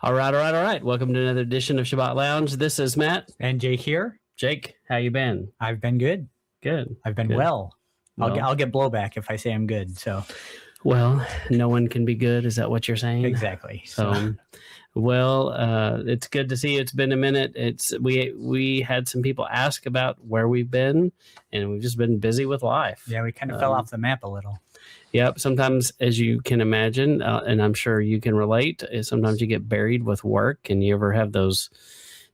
All right. Welcome to another edition of Shabbat Lounge. This is Matt. And Jake here. Jake, how you been? I've been good. Good. I've been Good. well. Well. I'll get blowback if I say I'm good. So, Well, no one can be good. Is that what you're saying? exactly. It's good to see you. It's been a minute. We had some people ask about where we've been, and we've just been busy with life. Yeah, we kind of fell off the map a little. Yep. Sometimes, as you can imagine, and I'm sure you can relate, sometimes you get buried with work, and you ever have those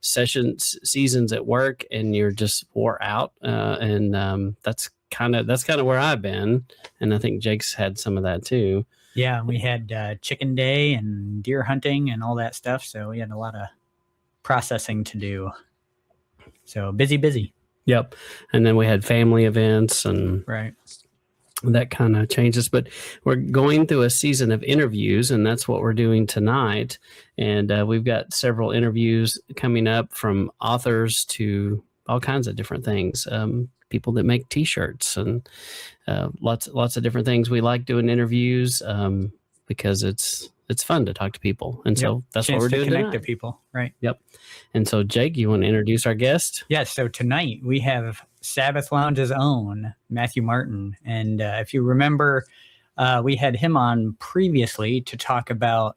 seasons at work, and you're just wore out. That's kind of where I've been, and I think Jake's had some of that too. Yeah, we had chicken day and deer hunting and all that stuff, so we had a lot of processing to do. So busy. Yep. And then we had family events and right. That kind of changes, but we're going through a season of interviews, and that's what we're doing tonight. And we've got several interviews coming up, from authors to all kinds of different things. People that make T-shirts and lots of different things. We like doing interviews because it's fun to talk to people, and so that's what we're doing tonight. Connect to people, right? Yep. And so, Jake, you want to introduce our guest? Yes. So tonight we have Sabbath Lounge's own Matthew Martin, and if you remember, we had him on previously to talk about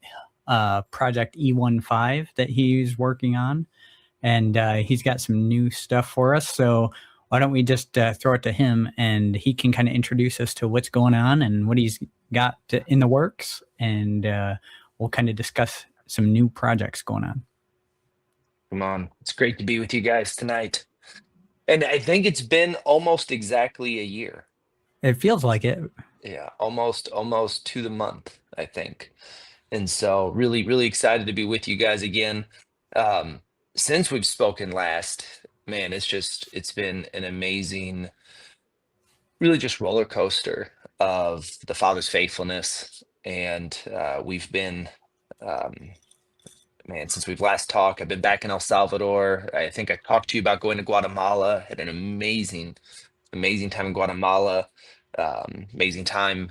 Project E15 that he's working on, and he's got some new stuff for us. So why don't we just throw it to him, and he can kind of introduce us to what's going on and what he's got in the works, and we'll kind of discuss some new projects going on. Come on. It's great to be with you guys tonight. And I think it's been almost exactly a year. It feels like it. Yeah, almost to the month, I think. And so really, really excited to be with you guys again. Since we've spoken last, man, it's been an amazing, really just roller coaster of the Father's faithfulness. And we've been, since we've last talked, I've been back in El Salvador. I think I talked to you about going to Guatemala. Had an amazing time in Guatemala. Amazing time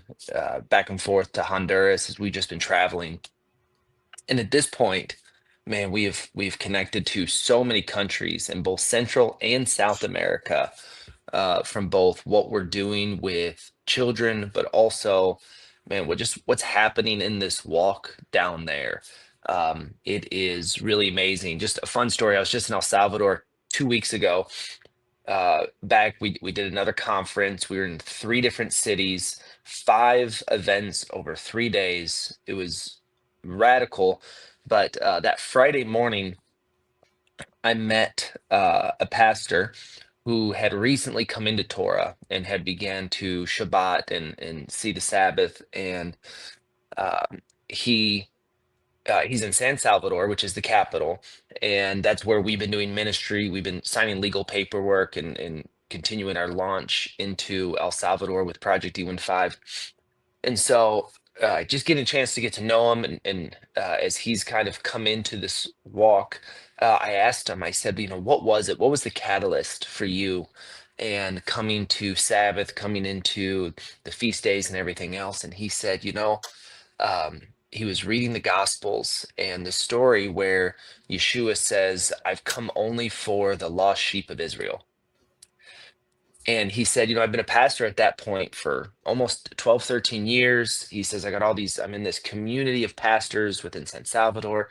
back and forth to Honduras as we've just been traveling. And at this point, man, we've connected to so many countries in both Central and South America, from both what we're doing with children, but also, man, what's happening in this walk down there. It is really amazing. Just a fun story. I was just in El Salvador 2 weeks ago. We did another conference. We were in 3 different cities, 5 events over 3 days. It was radical. But that Friday morning, I met a pastor who had recently come into Torah and had began to Shabbat and see the Sabbath. And he's in San Salvador, which is the capital, and that's where we've been doing ministry. We've been signing legal paperwork and continuing our launch into El Salvador with Project E15. And so just getting a chance to get to know him, and as he's kind of come into this walk, I asked him, I said, what was it? What was the catalyst for you and coming to Sabbath, coming into the feast days and everything else? And he said, he was reading the Gospels and the story where Yeshua says, I've come only for the lost sheep of Israel. And he said, I've been a pastor at that point for almost 12, 13 years. He says, I'm in this community of pastors within San Salvador.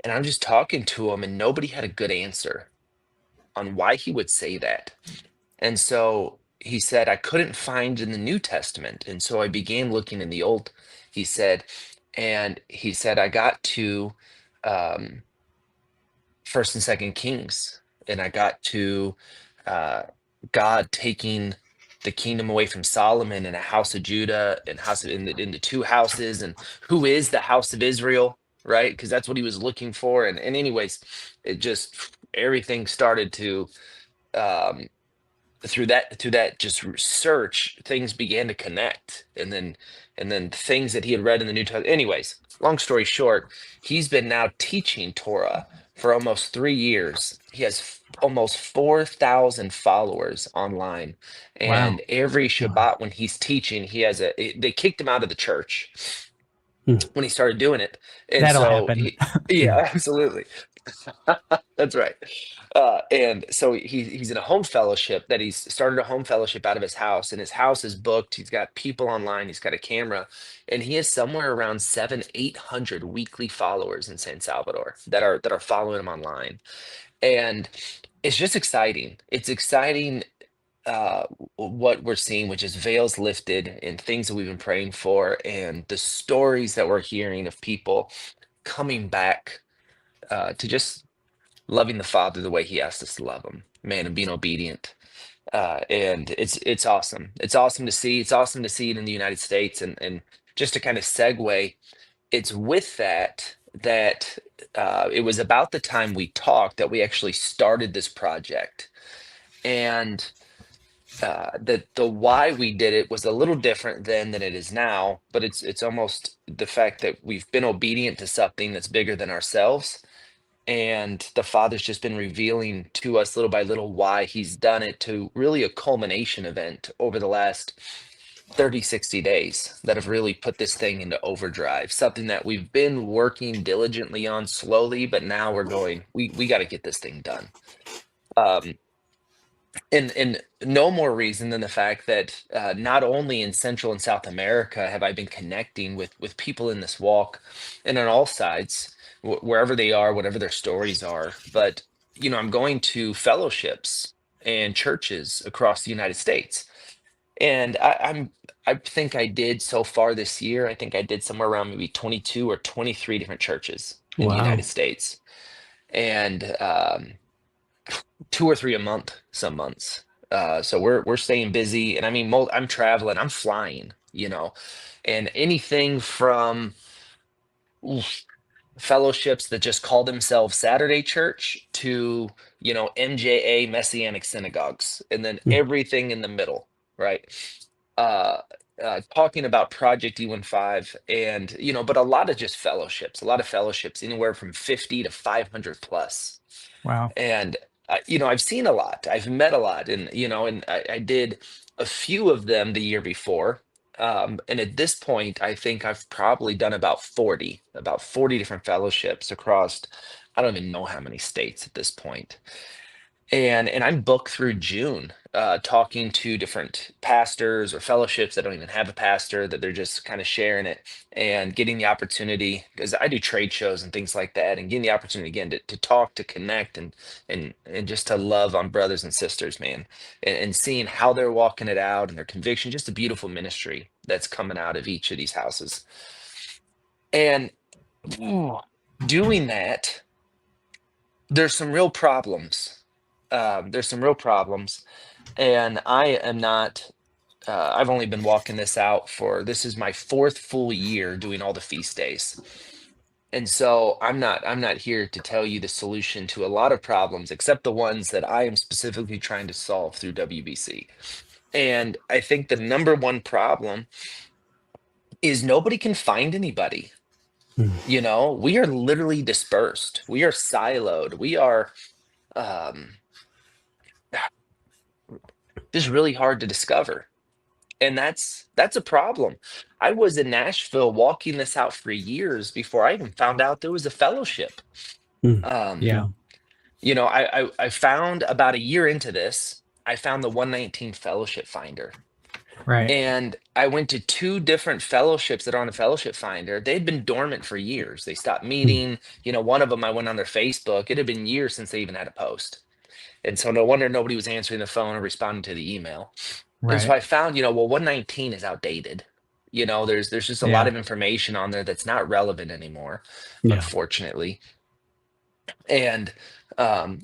And I'm just talking to him, and nobody had a good answer on why he would say that. And so he said, I couldn't find in the New Testament. And so I began looking in the Old, he said, I got to 1st and 2nd Kings, and I got to God taking the kingdom away from Solomon and a house of Judah and into 2 houses, and who is the house of Israel, right? Because that's what he was looking for. And anyways, it just, everything started to through that just search, things began to connect, and then things that he had read in the New Testament. Anyways, long story short, he's been now teaching Torah for almost 3 years. He has almost 4,000 followers online, and Wow. every Shabbat when he's teaching, they kicked him out of the church. Hmm. when he started doing it. And That'll so happen. yeah, absolutely. That's right. And so he's in a home fellowship that he's started a home fellowship out of his house, and his house is booked. He's got people online. He's got a camera, and he has somewhere around 800 weekly followers in San Salvador that are following him online. And it's just exciting. It's exciting what we're seeing, which is veils lifted and things that we've been praying for, and the stories that we're hearing of people coming back to just loving the Father the way He asked us to love Him, man, and being obedient. And it's awesome. It's awesome to see. It's awesome to see it in the United States, and just to kind of segue, it's with that it was about the time we talked that we actually started this project, and the why we did it was a little different then than it is now, but it's almost the fact that we've been obedient to something that's bigger than ourselves, and the Father's just been revealing to us little by little why He's done it, to really a culmination event over the last 30, 60 days that have really put this thing into overdrive, something that we've been working diligently on slowly, but now we're going, we got to get this thing done. um and no more reason than the fact that not only in Central and South America have I been connecting with people in this walk, and on all sides, wherever they are, whatever their stories are, but I'm going to fellowships and churches across the United States, and I think I did so far this year. I think I did somewhere around maybe 22 or 23 different churches in the Wow. United States, and 2 or 3 a month, some months. So we're staying busy, and I mean, I'm traveling, I'm flying, and anything from oof, fellowships that just call themselves Saturday Church to MJA Messianic synagogues, and then Hmm. everything in the middle, right? Uh, Talking about Project E15, and but a lot of fellowships, anywhere from 50 to 500 plus. Wow. And I've seen a lot, I've met a lot, and I did a few of them the year before, and at this point I think I've probably done about 40 different fellowships across, I don't even know how many states at this point. And I'm booked through June, talking to different pastors or fellowships that don't even have a pastor, that they're just kind of sharing it and getting the opportunity, because I do trade shows and things like that, and getting the opportunity again to talk, to connect, and just to love on brothers and sisters, man, and seeing how they're walking it out and their conviction, just a beautiful ministry that's coming out of each of these houses. And ooh, doing that, there's some real problems. There's some real problems, and I am not. I've only been walking this out for, this is my fourth full year doing all the feast days, and so I'm not here to tell you the solution to a lot of problems, except the ones that I am specifically trying to solve through WBC. And I think the number one problem is nobody can find anybody. Hmm. We are literally dispersed. We are siloed. We are um, just really hard to discover. And that's a problem. I was in Nashville walking this out for years before I even found out there was a fellowship. Hmm. Um, Yeah. I found about a year into this, I found the 119 Fellowship Finder. Right. And I went to two different fellowships that are on the Fellowship Finder. They'd been dormant for years. They stopped Hmm. meeting. One of them, I went on their Facebook. It had been years since they even had a post. And so no wonder nobody was answering the phone or responding to the email. And so Right. I found, well, 119 is outdated. There's just a lot Yeah. of information on there that's not relevant anymore, Yeah. unfortunately. And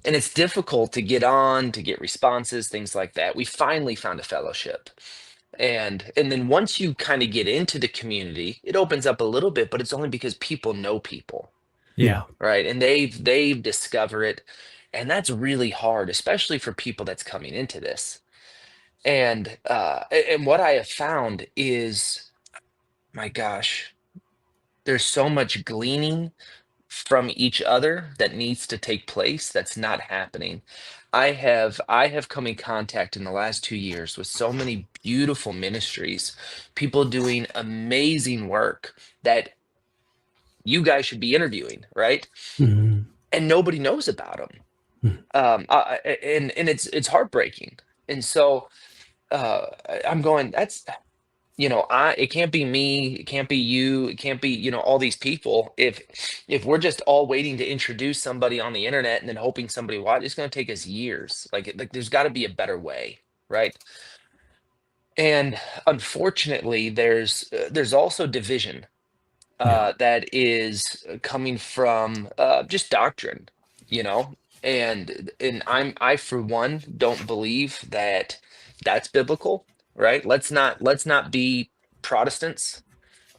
it's difficult to get on, to get responses, things like that. We finally found a fellowship. And then once you kind of get into the community, it opens up a little bit, but it's only because people know people, Yeah. right? And they've discovered it. And that's really hard, especially for people that's coming into this. And what I have found is, my gosh, there's so much gleaning from each other that needs to take place that's not happening. I have come in contact in the last 2 years with so many beautiful ministries, people doing amazing work that you guys should be interviewing, right? Mhm. And nobody knows about them. Mhm. And it's heartbreaking. And so I'm going, that's, it can't be me, it can't be you, it can't be, all these people. If we're just all waiting to introduce somebody on the internet and then hoping somebody watch, it's going to take us years. Like there's got to be a better way, right? And unfortunately, there's also division Yeah. that is coming from just doctrine, you know, and I for one don't believe that that's biblical, right? Let's not be Protestants,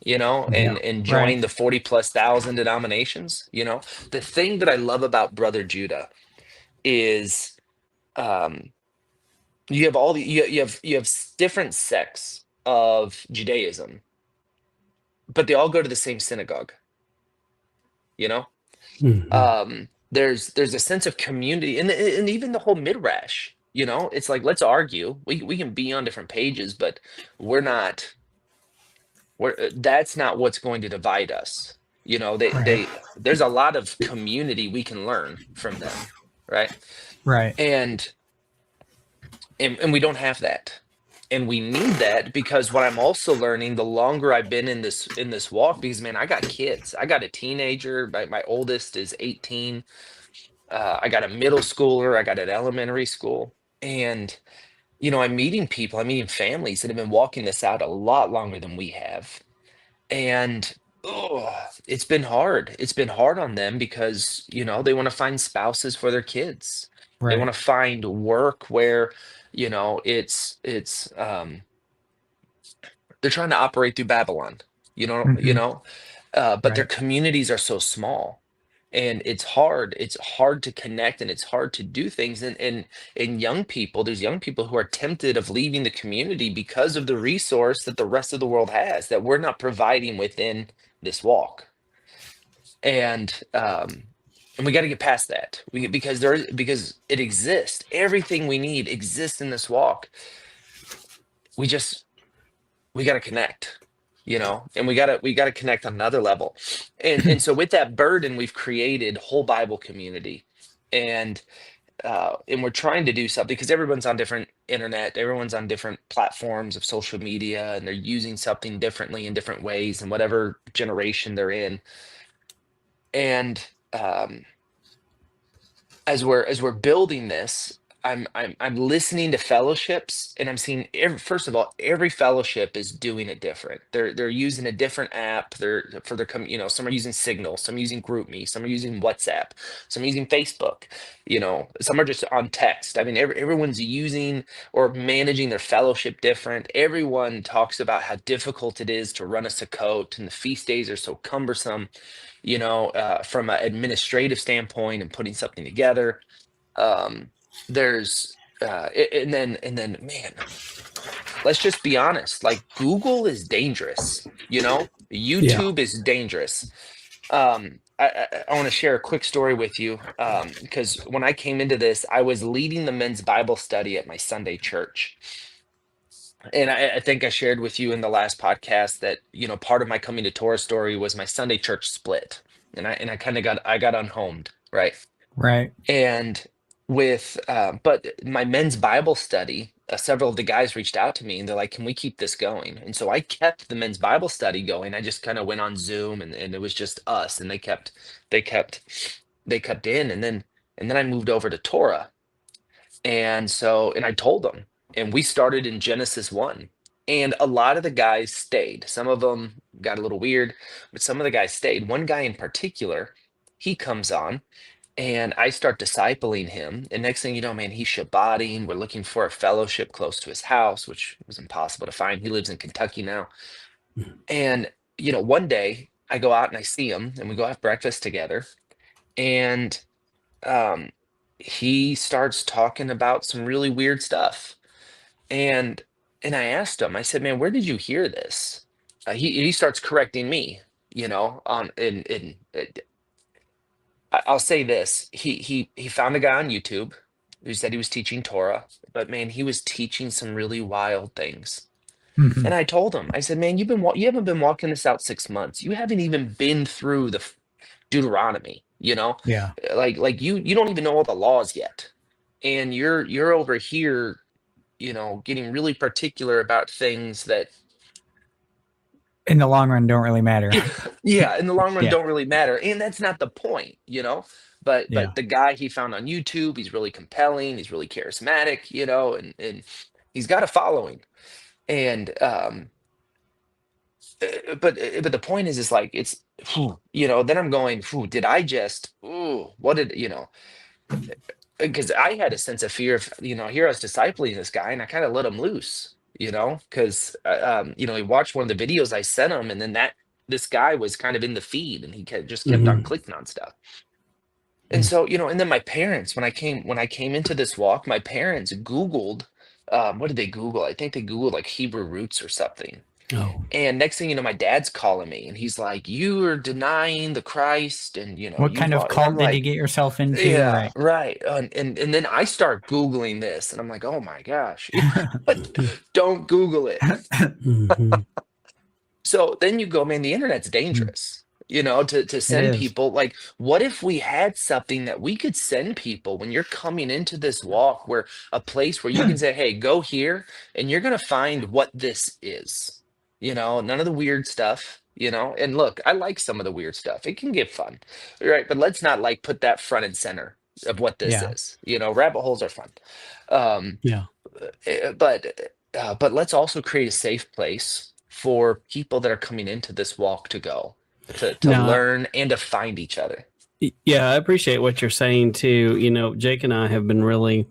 Yeah. and Right. join the 40 plus thousand denominations. The thing that I love about Brother Judah is um, you have different sects of Judaism, but they all go to the same synagogue, you know. Mhm. There's a sense of community, and even the whole midrash, it's like, let's argue, we can be on different pages, but we're not that's not what's going to divide us. Right. There's a lot of community we can learn from them, right? Right. And and, and we don't have that, and we need that, because what I'm also learning, the longer I've been in this walk, because man, I got kids, I got a teenager, my oldest is 18. I got a middle schooler, I got an elementary school. And, I'm meeting families that have been walking this out a lot longer than we have. And oh, it's been hard. It's been hard on them because, they want to find spouses for their kids. They Right. want to find work where, it's they're trying to operate through Babylon, you know, you Hmm. know, but their Right. communities are so small, and it's hard to connect, and it's hard to do things. And there's young people who are tempted of leaving the community because of the resource that the rest of the world has that we're not providing within this walk. And we got to get past that, because it exists. Everything we need exists in this walk. We just we got to connect, and we got to connect on another level. And so with that burden, we've created Whole Bible Community. And and we're trying to do something, because everyone's on different platforms of social media, and they're using something differently in different ways, in whatever generation they're in. And as we're building this, I'm listening to fellowships, and I'm seeing, first of all, every fellowship is doing it different. They're using a different app. They're for their some are using Signal, some are using GroupMe, some are using WhatsApp, some are using Facebook. Some are just on text. I mean, everyone's using or managing their fellowship different. Everyone talks about how difficult it is to run a Sukkot, and the feast days are so cumbersome, from an administrative standpoint and putting something together. Um, there's and then man, let's just be honest. Like, Google is dangerous. Yeah. YouTube is dangerous. I want to share a quick story with you, because when I came into this, I was leading the men's Bible study at my Sunday church. And I think I shared with you in the last podcast that, part of my coming to Torah story was my Sunday church split. And I kind of got unhomed, right? Right. And but my men's Bible study, several of the guys reached out to me, and they're like, can we keep this going? And so I kept the men's Bible study going. I just kind of went on Zoom, and it was just us, and they kept in. And then I moved over to Torah. And I told them, and we started in Genesis 1. And a lot of the guys stayed. Some of them got a little weird, but some of the guys stayed. One guy in particular, he comes on, and I start discipling him. And next thing you know, man, he's Shabbating. We're looking for a fellowship close to his house, which was impossible to find. He lives in Kentucky now. And, one day I go out and I see him, and we go have breakfast together. And um, he starts talking about some really weird stuff. And I asked him, I said, man, where did you hear this? He starts correcting me, on I'll say this. He found a guy on YouTube who said he was teaching Torah, but man, he was teaching some really wild things. And I told him, I said, man, you haven't been walking this out 6 months. You haven't even been through the Deuteronomy, Yeah. like you don't even know all the laws yet. And you're over here, getting really particular about things that In the long run, don't really matter. yeah, in the long run Yeah. don't really matter. And that's not the point. But Yeah. the guy he found on YouTube, he's really compelling, he's really charismatic, and he's got a following. And but the point is like it's then I'm going, did I just what did because I had a sense of fear of, here I was discipling this guy and I kind of let him loose, because he watched one of the videos I sent him, and then this guy was kind of in the feed and he just kept on clicking on stuff. And so, and then my parents, when I came into this walk, my parents Googled, what did they Google? I think they Googled like Hebrew roots or something. Oh, And next thing you know, my dad's calling me and he's like, you are denying the Christ, and What kind of and I'm cult did you like, get yourself into? yeah, Right. right. And then I start Googling this and I'm like, oh my gosh, but don't Google it. So then you go, man, the internet's dangerous, to send is. people. Like, what if we had something that we could send people when you're coming into this walk, where a place where you can say, hey, go here and you're going to find what this is, none of the weird stuff, and look, I like some of the weird stuff. It can get fun. Right. But let's not like put that front and center of what this Yeah. is. Rabbit holes are fun. yeah. But let's also create a safe place for people that are coming into this walk to go to Now, learn and to find each other. Yeah, I appreciate what you're saying too. Jake and I have been really,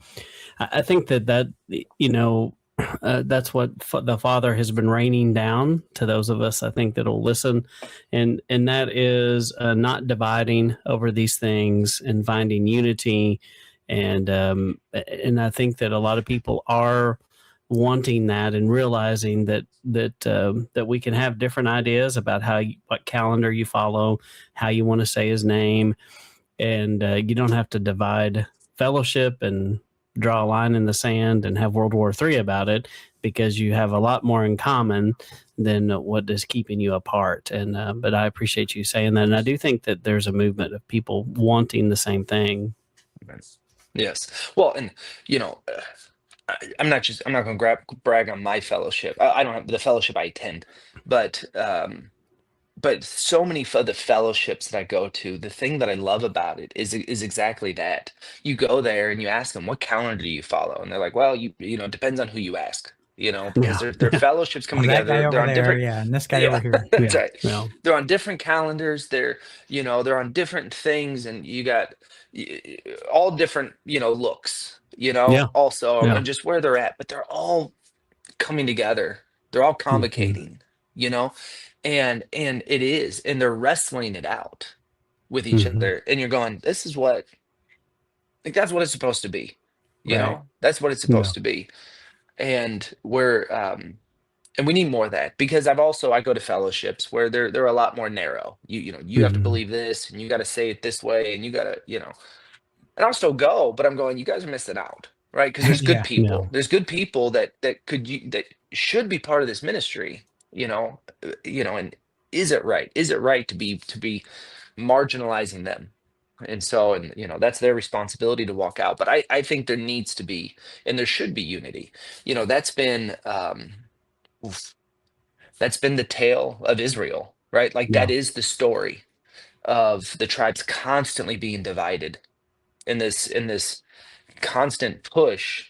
I think that that's what the Father has been raining down to those of us, I think, that'll listen, and that is not dividing over these things and finding unity, and I think that a lot of people are wanting that and realizing that we can have different ideas about what calendar you follow, how you want to say His name, and you don't have to divide fellowship and draw a line in the sand and have World War III about it, because you have a lot more in common than what is keeping you apart. And but I appreciate you saying that, and I do think that there's a movement of people wanting the same thing. Yes. Well, and I'm not going to brag on my fellowship. I don't have the fellowship I attend, but so many of the fellowships that I go to, the thing that I love about it is exactly that. You go there and you ask them, what calendar do you follow? And they're like, well, it depends on who you ask, because their fellowships come That together. guy over They're on there, different, yeah, and this guy yeah, over here. that's Yeah. right. Well, They're on different calendars. They're on different things, and you got all different, looks, Yeah. also, Yeah. and just where they're at, but they're all coming together. They're all Mhm. convocating, and it is, and they're wrestling it out with each Mhm. other. And you're going, this is what, like, that's what it's supposed to be. Right. That's what it's supposed to be. And and we need more of that, because I go to fellowships where they're a lot more narrow. You have to Mhm. believe this and you got to say it this way and you got to, and I'll still go, but I'm going, you guys are missing out, right? Because there's good Yeah. people. Yeah. There's good people that that should be part of this ministry, and is it right? Is it right to be marginalizing them? And so, and that's their responsibility to walk out. But I think there needs to be, and there should be, unity. That's been oof, that's been the tale of Israel, right? Like, Yeah. that is the story of the tribes constantly being divided in this constant push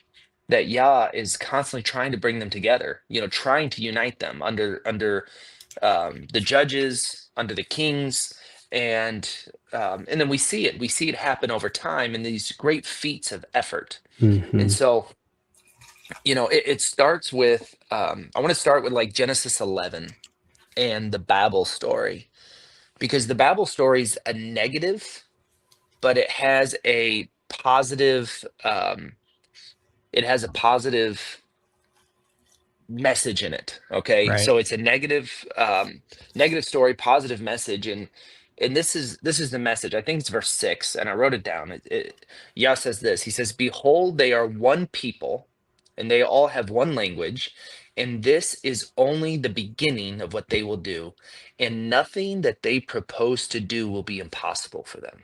that Yah is constantly trying to bring them together, trying to unite them under the judges, under the kings, and then we see it happen over time in these great feats of effort. And Mhm. so, it starts with, I want to start with like Genesis 11 and the Babel story, because the Babel story is a negative, but it has a positive message in it. Okay, Right. so it's a negative story, positive message. And this is the message. I think it's verse 6, and I wrote it down. Yah says this. He says, behold, they are one people, and they all have one language, and this is only the beginning of what they will do, and nothing that they propose to do will be impossible for them.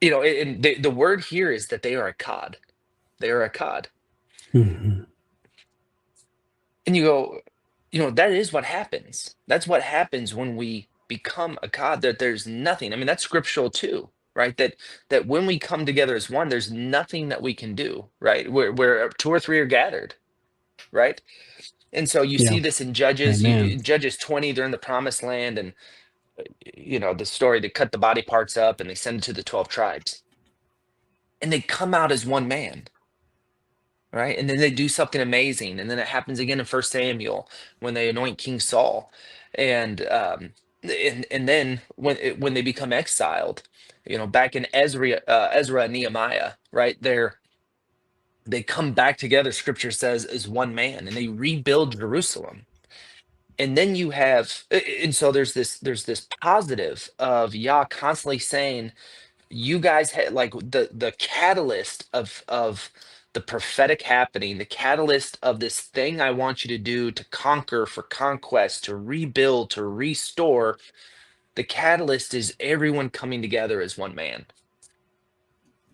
And the word here is that they are a cod. They are a cod. Mhm. And you go, that is what happens. That's what happens when we become a cod, that there's nothing. I mean, that's scriptural too, right? That when we come together as one, there's nothing that we can do, right? Where two or three are gathered, right? And so you Yeah. see this in Judges, Amen. Judges 20, they're in the promised land, and the story, they cut the body parts up and they send it to the 12 tribes. And they come out as one man, right? And then they do something amazing. And then it happens again in First Samuel when they anoint King Saul. And then when they become exiled, back in Ezra and Nehemiah, right there, they come back together, scripture says, as one man, and they rebuild Jerusalem. And then you have, and so there's this positive of Yah constantly saying, you guys had like the catalyst of the prophetic happening, the catalyst of this thing I want you to do, to conquer, for conquest, to rebuild, to restore. The catalyst is everyone coming together as one man.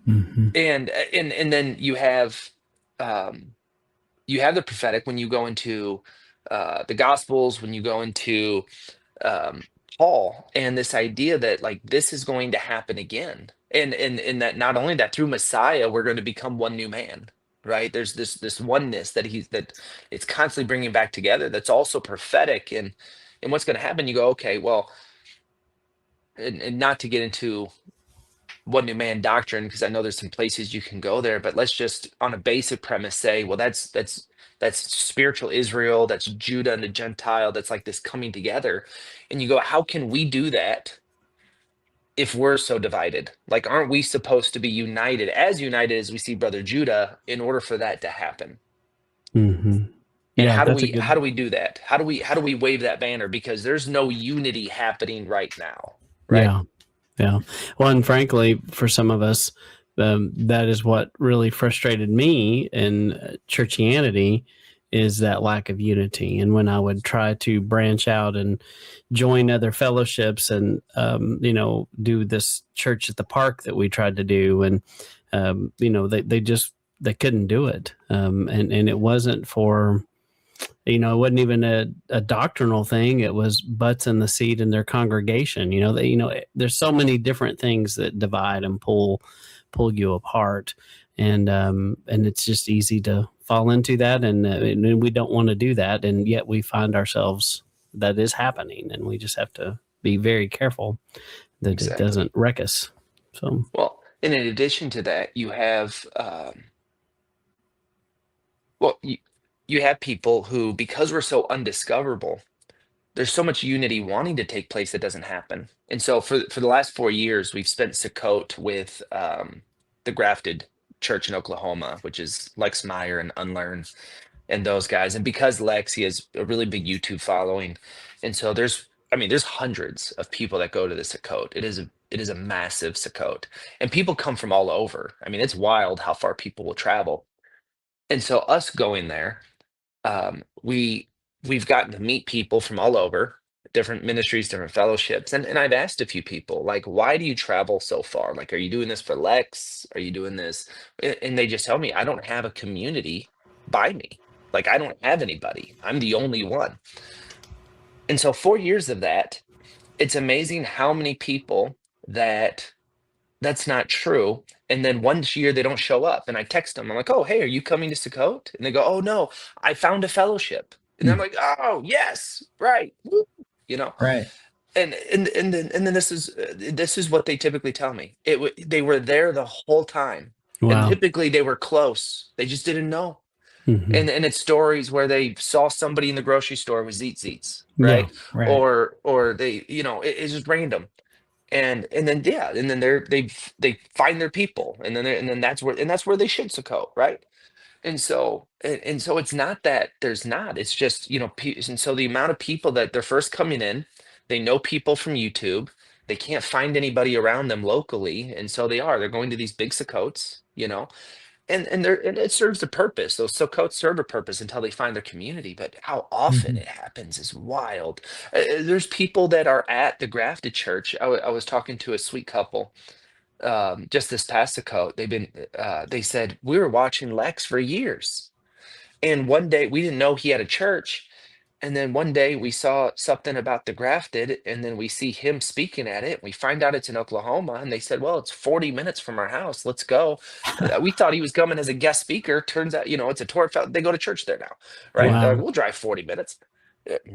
Mhm. And then you have the prophetic when you go into the Gospels, when you go into um, Paul, and this idea that like this is going to happen again, and that not only that, through Messiah we're going to become one new man, right? There's this oneness that it's constantly bringing back together. That's also prophetic, and what's going to happen? You go, okay, well, and not to get into one new man doctrine, because I know there's some places you can go there, but let's just on a basic premise say, well, that's spiritual Israel, that's Judah and the Gentile, that's like this coming together. And you go, how can we do that if we're so divided? Like, aren't we supposed to be united as we see brother Judah, in order for that to happen? Mhm. And Yeah, how do that's a we good. how do we do that? How do we wave that banner? Because there's no unity happening right now, right? Yeah. Yeah. Well, and frankly, for some of us, that is what really frustrated me in churchianity, is that lack of unity. And when I would try to branch out and join other fellowships and, do this church at the park that we tried to do, and, they couldn't do it. And it wasn't for, it wasn't even a doctrinal thing. It was butts in the seat in their congregation. There's so many different things that divide and pull you apart. And it's just easy to fall into that. And we don't want to do that. And yet we find ourselves that is happening. And we just have to be very careful that it Exactly. doesn't wreck us. So, Well, and in addition to that, well, you have people who, because we're so undiscoverable, there's so much unity wanting to take place that doesn't happen. And so for the last 4 years, we've spent Sukkot with the Grafted Church in Oklahoma, which is Lex Meyer and Unlearn and those guys. And because Lex, he has a really big YouTube following, and so there's hundreds of people that go to the Sukkot. It is a massive Sukkot, and people come from all over. I mean, it's wild how far people will travel. And so us going there, we've gotten to meet people from all over, different ministries, different fellowships. And I've asked a few people, like, why do you travel so far? Like, are you doing this for Lex? Are you doing this? And they just tell me, I don't have a community by me. Like, I don't have anybody. I'm the only one. And so 4 years of that, it's amazing how many people that's not true. And then one year they don't show up, and I text them. I'm like, "Oh, hey, are you coming to Sukkot?" And they go, "Oh no, I found a fellowship." And I'm like, "Oh yes, right, woo," you know. Right. And then this is what they typically tell me. They were there the whole time, and wow. typically they were close. They just didn't know. Hmm. And it's stories where they saw somebody in the grocery store with zeets, Yeah. right? Right. Or they, it's just random. And then yeah, and then they find their people, and then that's where they should Sukkot, right? And so it's not that there's not, it's just, and so the amount of people that they're first coming in, they know people from YouTube, they can't find anybody around them locally, and so they're going to these big Sukkots, and it serves a purpose. Those Sukkot serve a purpose until they find their community. But how often Mhm. it happens is wild. There's people that are at the grafted church. I was talking to a sweet couple just this past Sukkot. They said we were watching Lex for years, and one day we didn't know he had a church. And then one day we saw something about the grafted, and then we see him speaking at it. We find out it's in Oklahoma, and they said, "Well, it's 40 minutes from our house. Let's go." We thought he was coming as a guest speaker. Turns out, it's a Torah. They go to church there now, right? They're like, Wow. "We'll drive 40 minutes."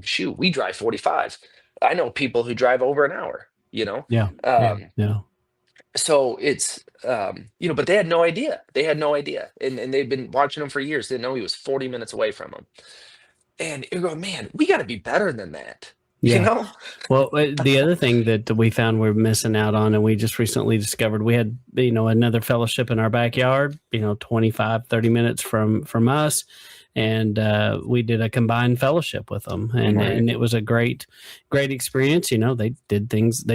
Shoot, we drive 45. I know people who drive over an hour. Yeah. Yeah. Um, Yeah. so it's but they had no idea. They had no idea, and they've been watching him for years. They didn't know he was 40 minutes away from them. And you're going, man, we got to be better than that. You Yeah. know? Well, the other thing that we found we're missing out on, and we just recently discovered, we had, another fellowship in our backyard, 25, 30 minutes from us. And we did a combined fellowship with them. And, Right. and it was a great experience. They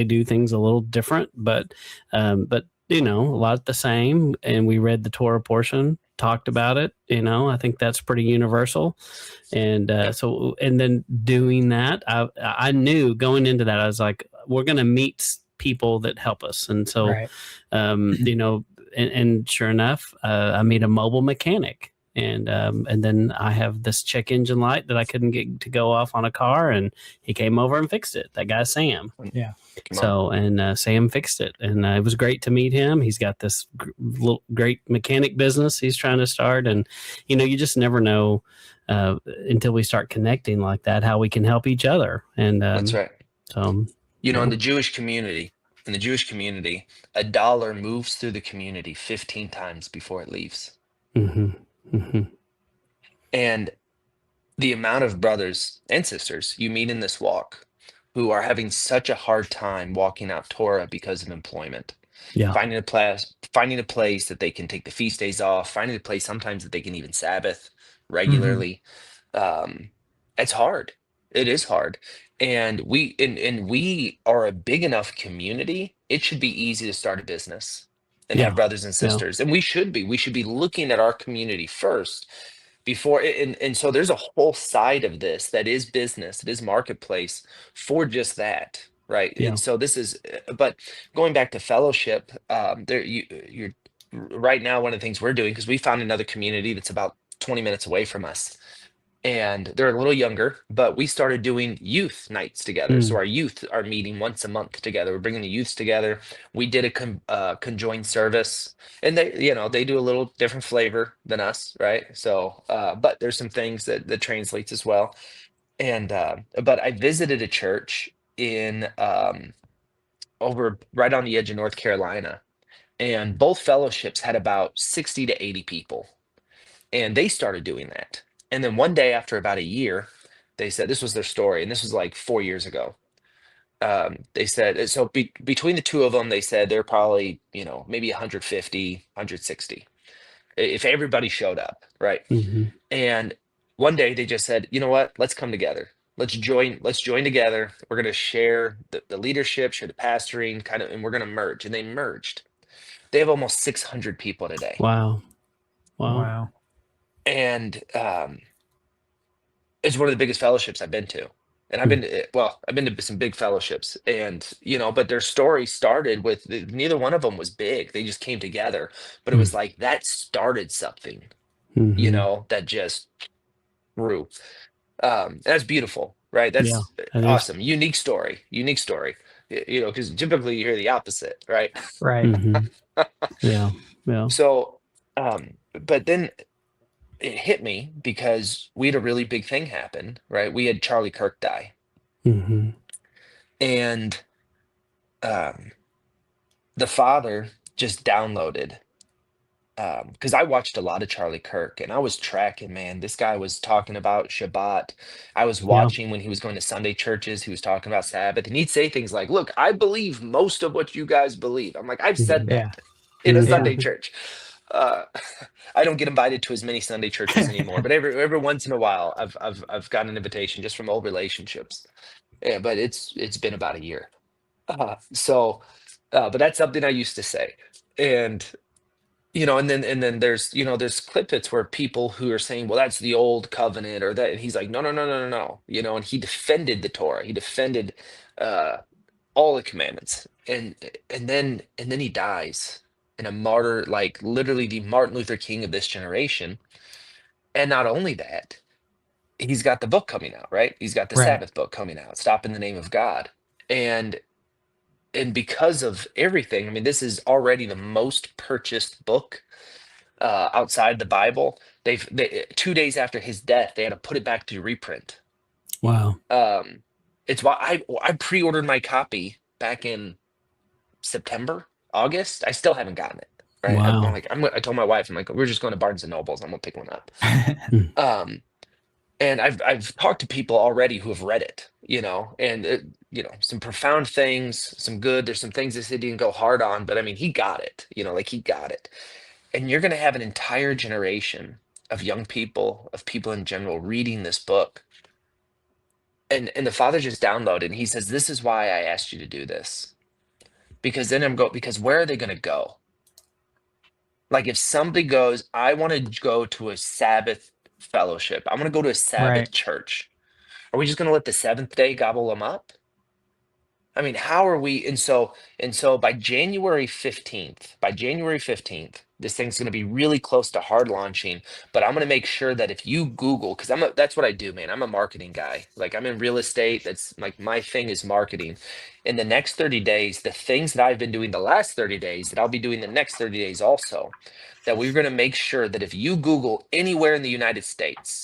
do things a little different, but a lot the same. And we read the Torah portion, talked about it. I think that's pretty universal. And and then doing that, I knew going into that, I was like, we're going to meet people that help us. And so, Right. And sure enough, I meet a mobile mechanic. And then I have this check engine light that I couldn't get to go off on a car, and he came over and fixed it. That guy, Sam. Yeah. So, and Sam fixed it, and it was great to meet him. He's got this great mechanic business he's trying to start, and you just never know until we start connecting like that how we can help each other. And That's right. So, in the Jewish community, a dollar moves through the community 15 times before it leaves. Mm-hmm, mm-hmm. And the amount of brothers and sisters you meet in this walk who are having such a hard time walking out Torah because of employment. Yeah. Finding a place that they can take the feast days off, finding a place sometimes that they can even Sabbath regularly. It's hard. It is hard. And we are a big enough community. It should be easy to start a business and Yeah. have brothers and Yeah. sisters. And we should be looking at our community first before and so there's a whole side of this that is business, it is marketplace for just that, right? Yeah. And so this is but going back to fellowship, you're right now, one of the things we're doing, because we found another community that's about 20 minutes away from us, and they're a little younger, but we started doing youth nights together. So our youth are meeting once a month together. We're bringing the youths together. We did a conjoined service, and they do a little different flavor than us, right? So, but there's some things that translates as well. And but I visited a church in over right on the edge of North Carolina, and both fellowships had about 60 to 80 people, and they started doing that. And then one day, after about a year, they said this was their story, and this was like 4 years ago. They said so between the two of them, they said they're probably maybe 150, 160 if everybody showed up, right? Mm-hmm. And one day they just said, you know what? Let's come together. Let's join together. We're going to share the leadership, share the pastoring, kind of, and we're going to merge. And they merged. They have almost 600 people today. Wow. And it's one of the biggest fellowships I've been to. And I've been to some big fellowships, and but their story started with neither one of them was big. They just came together, but it was like that started something, that just grew. That's beautiful, right? That's awesome. Unique story, because typically you hear the opposite, right? Right. Mm-hmm. Yeah. So, but then it hit me because we had a really big thing happen, right? We had Charlie Kirk die. Mm-hmm. And the father just downloaded, because I watched a lot of Charlie Kirk, and I was tracking, man, this guy was talking about Shabbat. I was watching when he was going to Sunday churches, he was talking about Sabbath, and he'd say things like, look, I believe most of what you guys believe. I'm like, I've said that in a Sunday church. I don't get invited to as many Sunday churches anymore, but every once in a while, I've got an invitation just from old relationships. Yeah, but it's been about a year. But that's something I used to say, and and then there's clippets where people who are saying, well, that's the old covenant or that, and he's like, no, no, no, no, no, no, and he defended the Torah. He defended uh all the commandments. And then he dies in a martyr, like literally the Martin Luther King of this generation. And not only that, he's got the book coming out, right? He's got the Right. Sabbath book coming out, Stop in the Name of God. And because of everything, I mean, this is already the most purchased book outside the Bible. 2 days after his death, they had to put it back to reprint. Wow. It's why I pre-ordered my copy back in September, August. I still haven't gotten it. Right. Wow. I told my wife, I'm like, we're just going to Barnes and Nobles. I'm gonna pick one up. Hmm. And I've talked to people already who have read it, and some profound things, some good. There's some things that he didn't go hard on, but I mean, he got it. Like he got it. And you're going to have an entire generation of young people, of people in general, reading this book. And the father just downloaded, and he says, "This is why I asked you to do this, because because where are they going to go? Like if somebody goes, I want to go to a Sabbath fellowship. I want to go to a Sabbath Right. church. Are we just going to let the seventh day gobble them up? I mean, how are we? And so by January 15th, this thing's going to be really close to hard launching. But I'm going to make sure that if you Google, because that's what I do, man. I'm a marketing guy. Like I'm in real estate. That's like my thing is marketing. In the next 30 days, the things that I've been doing the last 30 days, that I'll be doing the next 30 days also, that we're going to make sure that if you Google anywhere in the United States,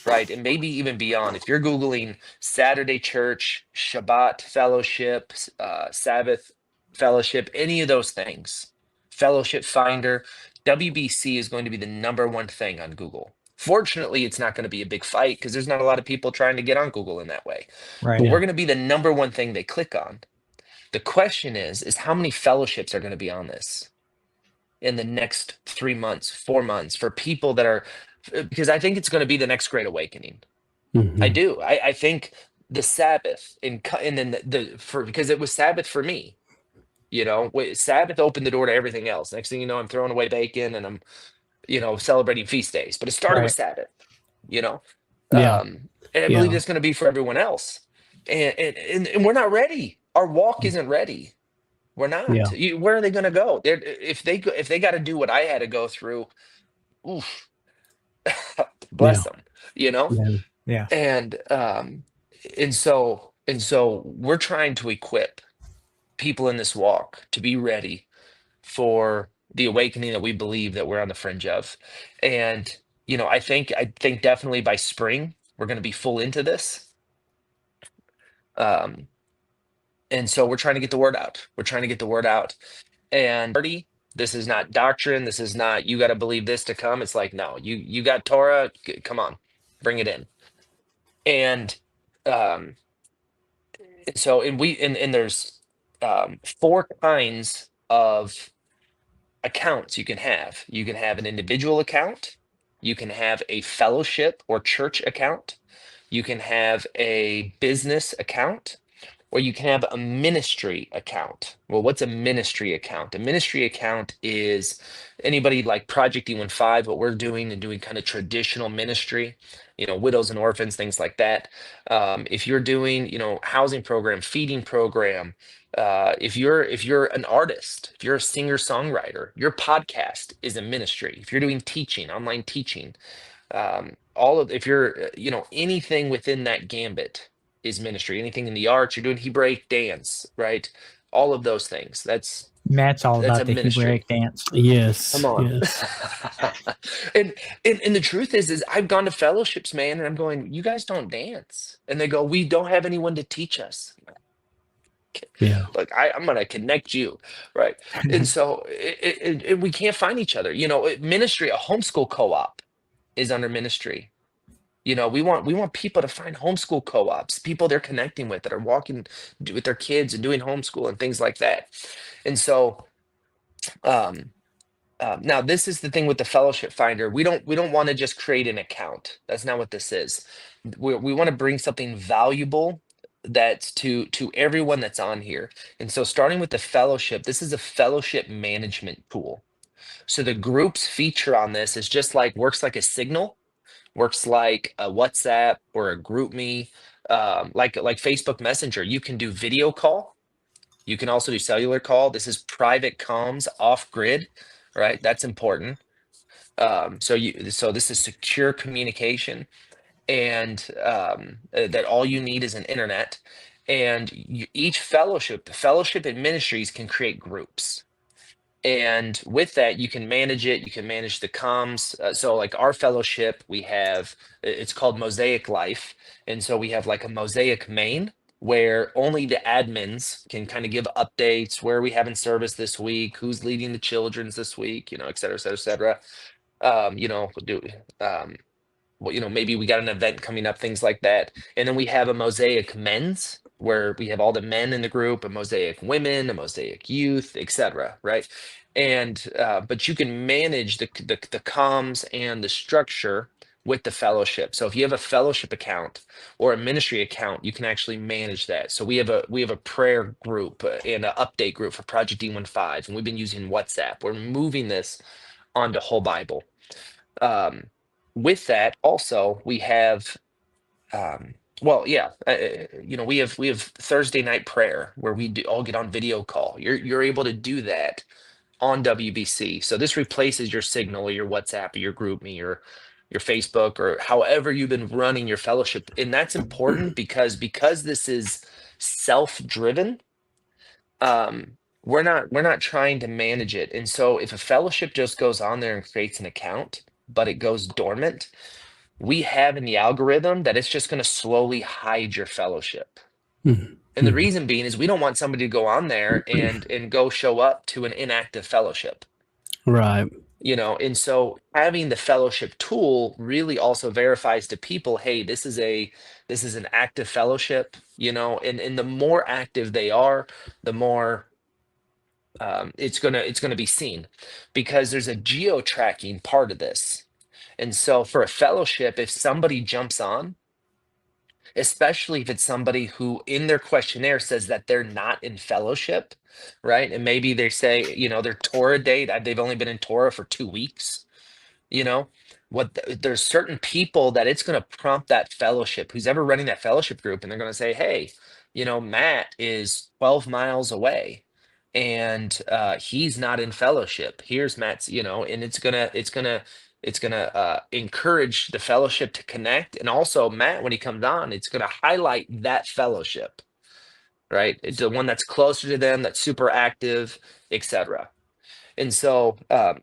right, and maybe even beyond, if you're Googling Saturday church, Shabbat fellowship, Sabbath fellowship, any of those things, fellowship finder, WBC is going to be the number one thing on Google. Fortunately, it's not going to be a big fight because there's not a lot of people trying to get on Google in that way. Right. But Yeah. we're going to be the number one thing they click on. The question is how many fellowships are going to be on this in the next 3 months, 4 months, for people that are, because I think it's going to be the next great awakening. I Mhm. do. I think the Sabbath and then because it was Sabbath for me. Sabbath opened the door to everything else. Next thing you know, I'm throwing away bacon and I'm celebrating feast days. But it started with Right. Sabbath. You know, Yeah. and I believe Yeah. it's going to be for everyone else. And we're not ready. Our walk isn't ready. We're Yeah. not. Where are they going to go? If they got to do what I had to go through, oof, Yeah. bless them. You know. Yeah. Yeah. And so we're trying to equip people in this walk to be ready for the awakening that we believe that we're on the fringe of. And I think definitely by spring we're going to be full into this. um and so we're trying to get the word out. And this is not doctrine. This is not, you got to believe this to come. It's like, no, you got Torah, come on, bring it in. And um and there's four kinds of accounts you can have. You can have an individual account, you can have a fellowship or church account, you can have a business account, or you can have a ministry account. Well, what's a ministry account? A ministry account is anybody like Project E15, what we're doing and doing kind of traditional ministry, widows and orphans, things like that. If you're doing, housing program, feeding program, if you're an artist, if you're a singer songwriter, your podcast is a ministry. If you're doing teaching, online teaching, if you're anything within that gambit is ministry. Anything in the arts, you're doing Hebraic dance, right? All of those things, Matt's all that's a about the ministry. Hebraic dance. Come Yes. on. Yes. And the truth is I've gone to fellowships, man, and I'm going, you guys don't dance, and they go, we don't have anyone to teach us. Yeah. Like I'm gonna connect you, right? And so we can't find each other. Ministry, a homeschool co-op is under ministry. We want people to find homeschool co-ops, people they're connecting with that are walking with their kids and doing homeschool and things like that. And so um, now this is the thing with the fellowship finder. We don't want to just create an account. That's not what this is. We want to bring something valuable that's to everyone that's on here. And so starting with the fellowship, this is a fellowship management tool. So the groups feature on this is just like works like a Signal, works like a WhatsApp or a GroupMe, like Facebook Messenger. You can do video call. You can also do cellular call. This is private comms off grid, right? That's important. So this is secure communication, and that all you need is an internet. And each fellowship and ministries can create groups. And with that, you can manage it. You can manage the comms. So, like our fellowship, we have it's called Mosaic Life, and so we have like a Mosaic main where only the admins can kind of give updates. Where are we having service this week? Who's leading the children's this week? Et cetera, et cetera, et cetera. Do well, maybe we got an event coming up, things like that. And then we have a Mosaic Men's where we have all the men in the group, a Mosaic Women, a Mosaic Youth, etc. Right? And but you can manage the comms and the structure with the fellowship. So if you have a fellowship account or a ministry account, you can actually manage that. So we have a prayer group and an update group for Project D15, and we've been using WhatsApp. We're moving this onto Whole Bible. Um, with that, also we have, well, yeah, we have Thursday night prayer where we all get on video call. You're able to do that on WBC. So this replaces your Signal or your WhatsApp or your GroupMe or your Facebook or however you've been running your fellowship, and that's important because this is self-driven. We're not trying to manage it. And so if a fellowship just goes on there and creates an account, but it goes dormant, we have in the algorithm that it's just going to slowly hide your fellowship. Mhm. And the reason being is we don't want somebody to go on there and go show up to an inactive fellowship. Right. And so having the fellowship tool really also verifies to people, hey, this is an active fellowship, and the more active they are, the more it's gonna be seen, because there's a geo tracking part of this. And so for a fellowship, if somebody jumps on, especially if it's somebody who in their questionnaire says that they're not in fellowship, right? And maybe they say, their Torah date, they've only been in Torah for 2 weeks, you know, there's certain people that it's going to prompt that fellowship, who's ever running that fellowship group, and they're going to say, hey, Matt is 12 miles away and he's not in fellowship. Here's Matt's, and it's gonna encourage the fellowship to connect. And also Matt, when he comes on, it's gonna highlight that fellowship, right? It's the one that's closer to them, that's super active, etc. And so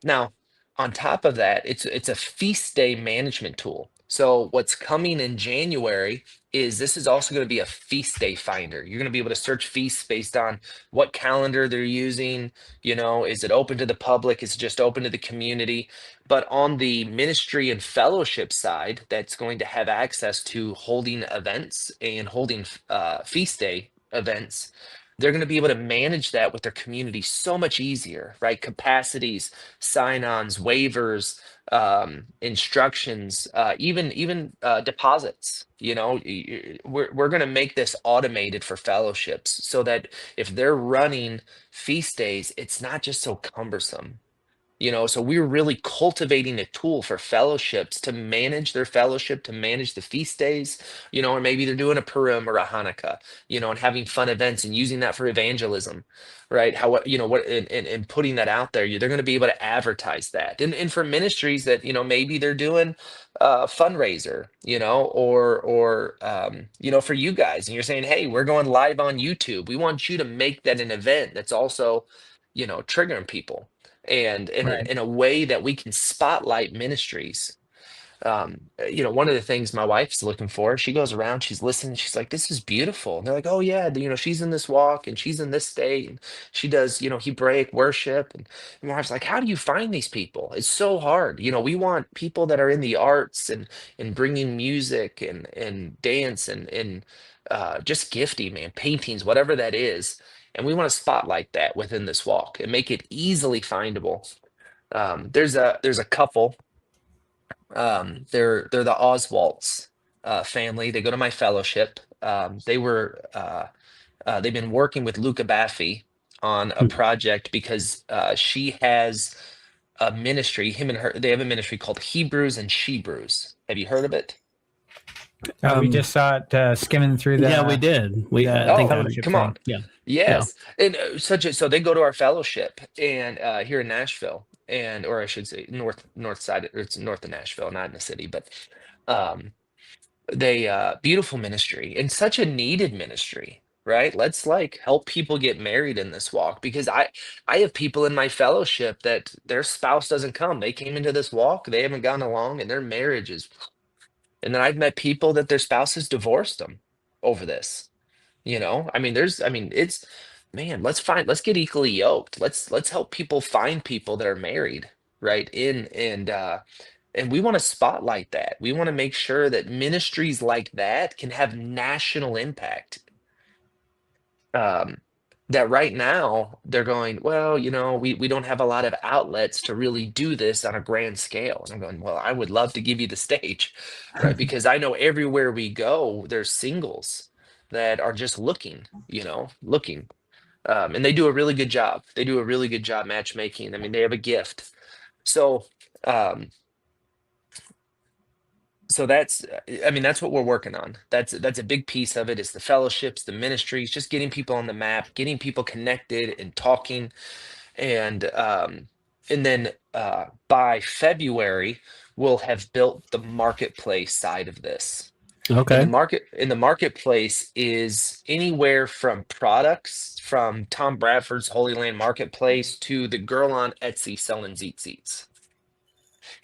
now, on top of that, it's a feast day management tool. So what's coming in January is this is also going to be a feast day finder. You're going to be able to search feasts based on what calendar they're using. Is it open to the public? Is it just open to the community? But on the ministry and fellowship side, that's going to have access to holding events and holding feast day events. They're going to be able to manage that with their community so much easier, right? Capacities, sign-ons, waivers, instructions, even deposits. We're going to make this automated for fellowships so that if they're running feast days, it's not just so cumbersome. So we're really cultivating a tool for fellowships to manage their fellowship, to manage the feast days, or maybe they're doing a Purim or a Hanukkah, and having fun events and using that for evangelism, right? How, what, and putting that out there, they're going to be able to advertise that. And for ministries that, maybe they're doing a fundraiser, or for you guys, and you're saying, hey, we're going live on YouTube. We want you to make that an event that's also, triggering people, and Right. in a way that we can spotlight ministries. One of the things my wife's looking for, she goes around, she's listening, she's like, this is beautiful. And they're like, oh yeah, she's in this walk and she's in this state and she does, Hebraic worship. And my wife's like, how do you find these people? It's so hard. We want people that are in the arts and bringing music and dance and just gifting, man, paintings, whatever that is. And we want to spotlight that within this walk and make it easily findable. There's a couple. They're the Oswalts family. They go to my fellowship. They've been working with Luca Baffy on a project because she has a ministry. Him and her, they have a ministry called Hebrews and Shebrews. Have you heard of it? We just saw it skimming through the. Yeah, we did. I the think fellowship come thing. on. Yeah. Yes. And so they go to our fellowship and here in Nashville, and or I should say north side, it's north of Nashville, not in the city, but um they beautiful ministry and such a needed ministry, right? Let's like help people get married in this walk, because I have people in my fellowship that their spouse doesn't come. They came into this walk, they haven't gone along, and their marriage is, and then I've met people that their spouses divorced them over this. I mean, it's, man, let's get equally yoked. Let's help people find people that are married, right? And we want to spotlight that. We want to make sure that ministries like that can have national impact. Um, that right now they're going, well, we don't have a lot of outlets to really do this on a grand scale. And I'm going, well, I would love to give you the stage, right? Because I know everywhere we go, there's singles that are just looking. And they do a really good job. They do a really good job matchmaking. I mean, they have a gift. So, um, so that's what we're working on. That's a big piece of it, is the fellowships, the ministries, just getting people on the map, getting people connected and talking. And then by February we'll have built the marketplace side of this. Okay. And the marketplace is anywhere from products from Tom Bradford's Holy Land Marketplace to the girl on Etsy selling Seats,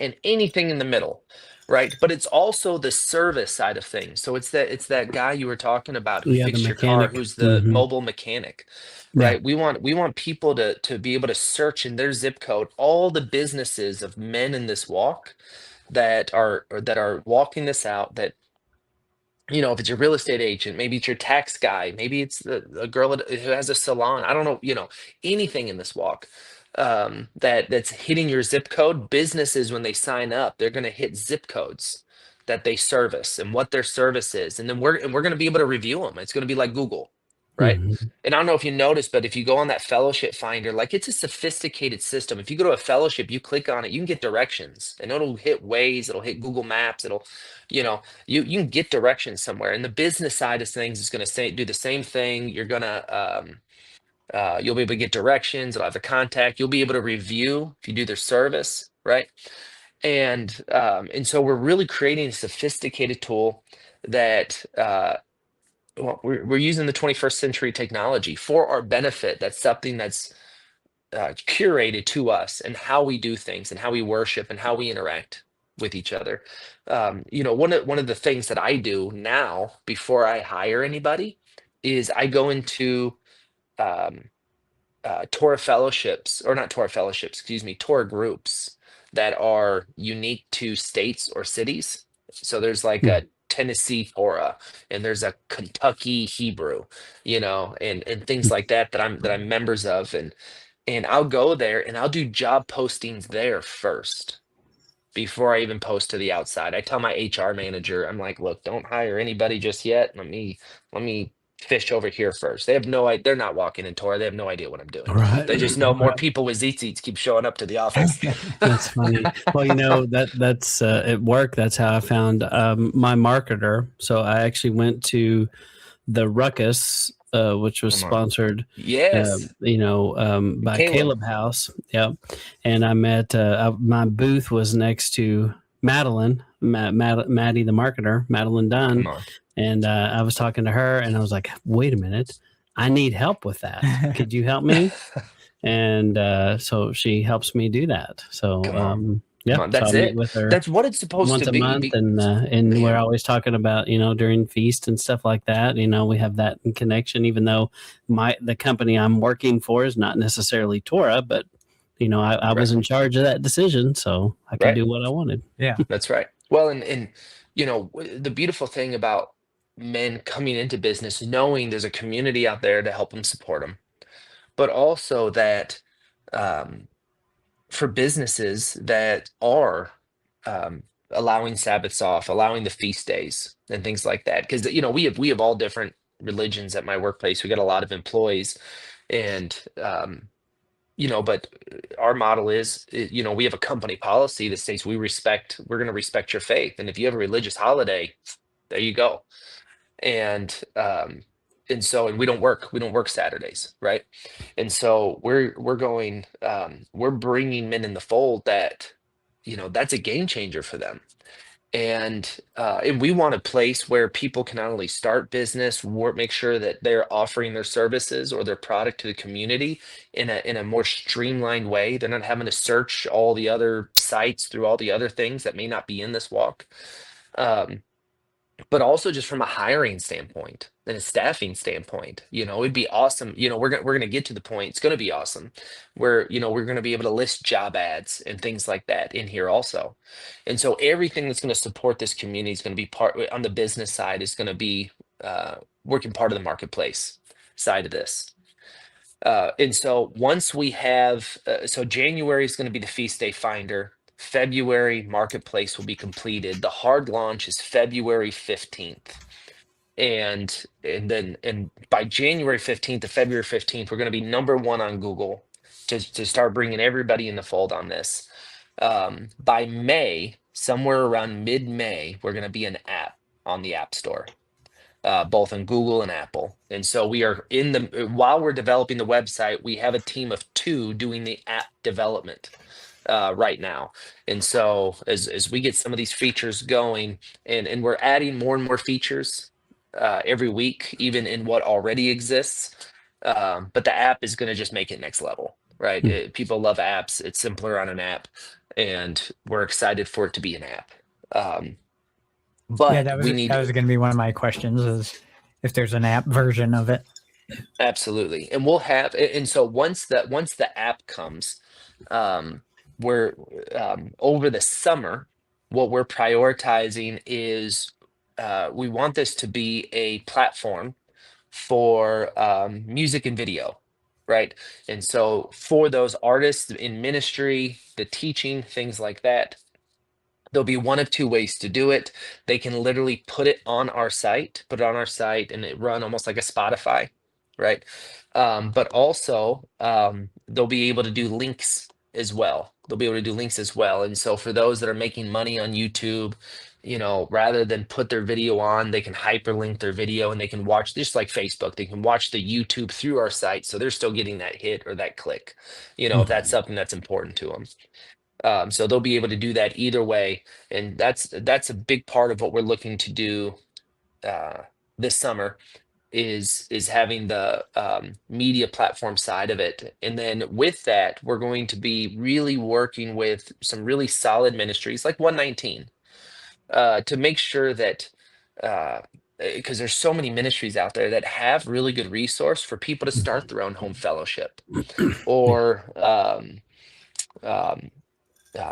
and anything in the middle, right? But it's also the service side of things. So it's that guy you were talking about who Yeah, the fixed your car, mechanic. who's the Mhm. mobile mechanic, Yeah. right? We want people to be able to search in their zip code all the businesses of men in this walk that are walking this out, that if it's your real estate agent, maybe it's your tax guy, maybe it's the girl who has a salon. I don't know, anything in this walk, that's hitting your zip code. Businesses, when they sign up, they're going to hit zip codes that they service and what their service is, and then we're going to be able to review them. It's going to be like Google, right? Mhm. And I don't know if you noticed, but if you go on that fellowship finder, like, it's a sophisticated system. If you go to a fellowship, you click on it, you can get directions, and it'll hit Waze, it'll hit Google Maps, it'll, you can get directions somewhere. And the business side of things is going to say do the same thing. You'll be able to get directions. It'll have a contact. You'll be able to review if you do their service, right? And so we're really creating a sophisticated tool that well, we're using the 21st century technology for our benefit. That's something that's curated to us, and how we do things and how we worship and how we interact with each other. One of the things that I do now before I hire anybody is I go into um, Torah fellowships, or not Torah fellowships, excuse me, Torah groups that are unique to states or cities. So there's like Hmm. a Tennessee Torah, and there's a Kentucky Hebrew, and things like that I'm members of, and I'll go there and I'll do job postings there first before I even post to the outside. I tell my HR manager, I'm like, look, don't hire anybody just yet. Let me fish over here first. They have no idea. They're not walking in Torah. They have no idea what I'm doing. Right. They just know more Right. people with Zits keep showing up to the office. That's funny. Well, that's at work. That's how I found my marketer. So I actually went to the Ruckus, which was Come on. sponsored, Yes. by Caleb House. Yep. And I met, my booth was next to Madeline, Maddie, the marketer, Madeline Dunn. Come on. And I was talking to her, and I was like, wait a minute, I need help with that. Could you help me? And so she helps me do that. So Come on. yeah, Come on. so That's I meet it. with her That's what it's supposed once to a be. month, and we're Man. always talking about, during feast and stuff like that. We have that in connection, even though the company I'm working for is not necessarily Torah, but I was in charge of that decision, so I could Right. do what I wanted. Yeah. That's right. Well, and the beautiful thing about men coming into business, knowing there's a community out there to help them, support them, but also that um, for businesses that are allowing Sabbaths off, allowing the feast days and things like that, because we have all different religions at my workplace. We got a lot of employees, and but our model is, we have a company policy that states we're going to respect your faith. And if you have a religious holiday, there you go. And we don't work Saturdays, right? And so we're bringing men in the fold that, that's a game changer for them. And we want a place where people can not only start business, make sure that they're offering their services or their product to the community in a more streamlined way. They're not having to search all the other sites through all the other things that may not be in this walk. But also just from a hiring standpoint and a staffing standpoint, it'd be awesome. We're gonna get to the point. It's gonna be awesome, where we're gonna be able to list job ads and things like that in here also. And so everything that's gonna support this community is gonna be part on the business side is gonna be working part of the marketplace side of this. And so once we have, so January is going to be the feast day finder. February marketplace will be completed. The hard launch is February 15th. And by January 15th to February 15th, we're going to be #1 on Google to start bringing everybody in the fold on this. By May, somewhere around mid-May, we're going to be an app on the App Store. Both on Google and Apple. And so while we're developing the website, we have a team of 2 doing the app development right now. And so as we get some of these features going, and we're adding more and more features every week, even in what already exists. But the app is going to just make it next level, right? People love apps. It's simpler on an app, and we're excited for it to be an app. But yeah, that was going to be one of my questions, is if there's an app version of it. Absolutely. And we'll have, and so once the app comes, we're over the summer, what we're prioritizing is we want this to be a platform for music and video, right? And so for those artists in ministry, the teaching, things like that, there'll be one of 2 ways to do it. They can literally put it on our site, and it run almost like a Spotify, right? But also they'll be able to do links as well. And so for those that are making money on YouTube, rather than put their video on, they can hyperlink their video and they can watch, just like Facebook, they can watch the YouTube through our site. So they're still getting that hit or that click, if that's something that's important to them. So they'll be able to do that either way, and that's a big part of what we're looking to do this summer is having the media platform side of it. And then with that, we're going to be really working with some really solid ministries like 119 to make sure that because there's so many ministries out there that have really good resource for people to start their own home fellowship or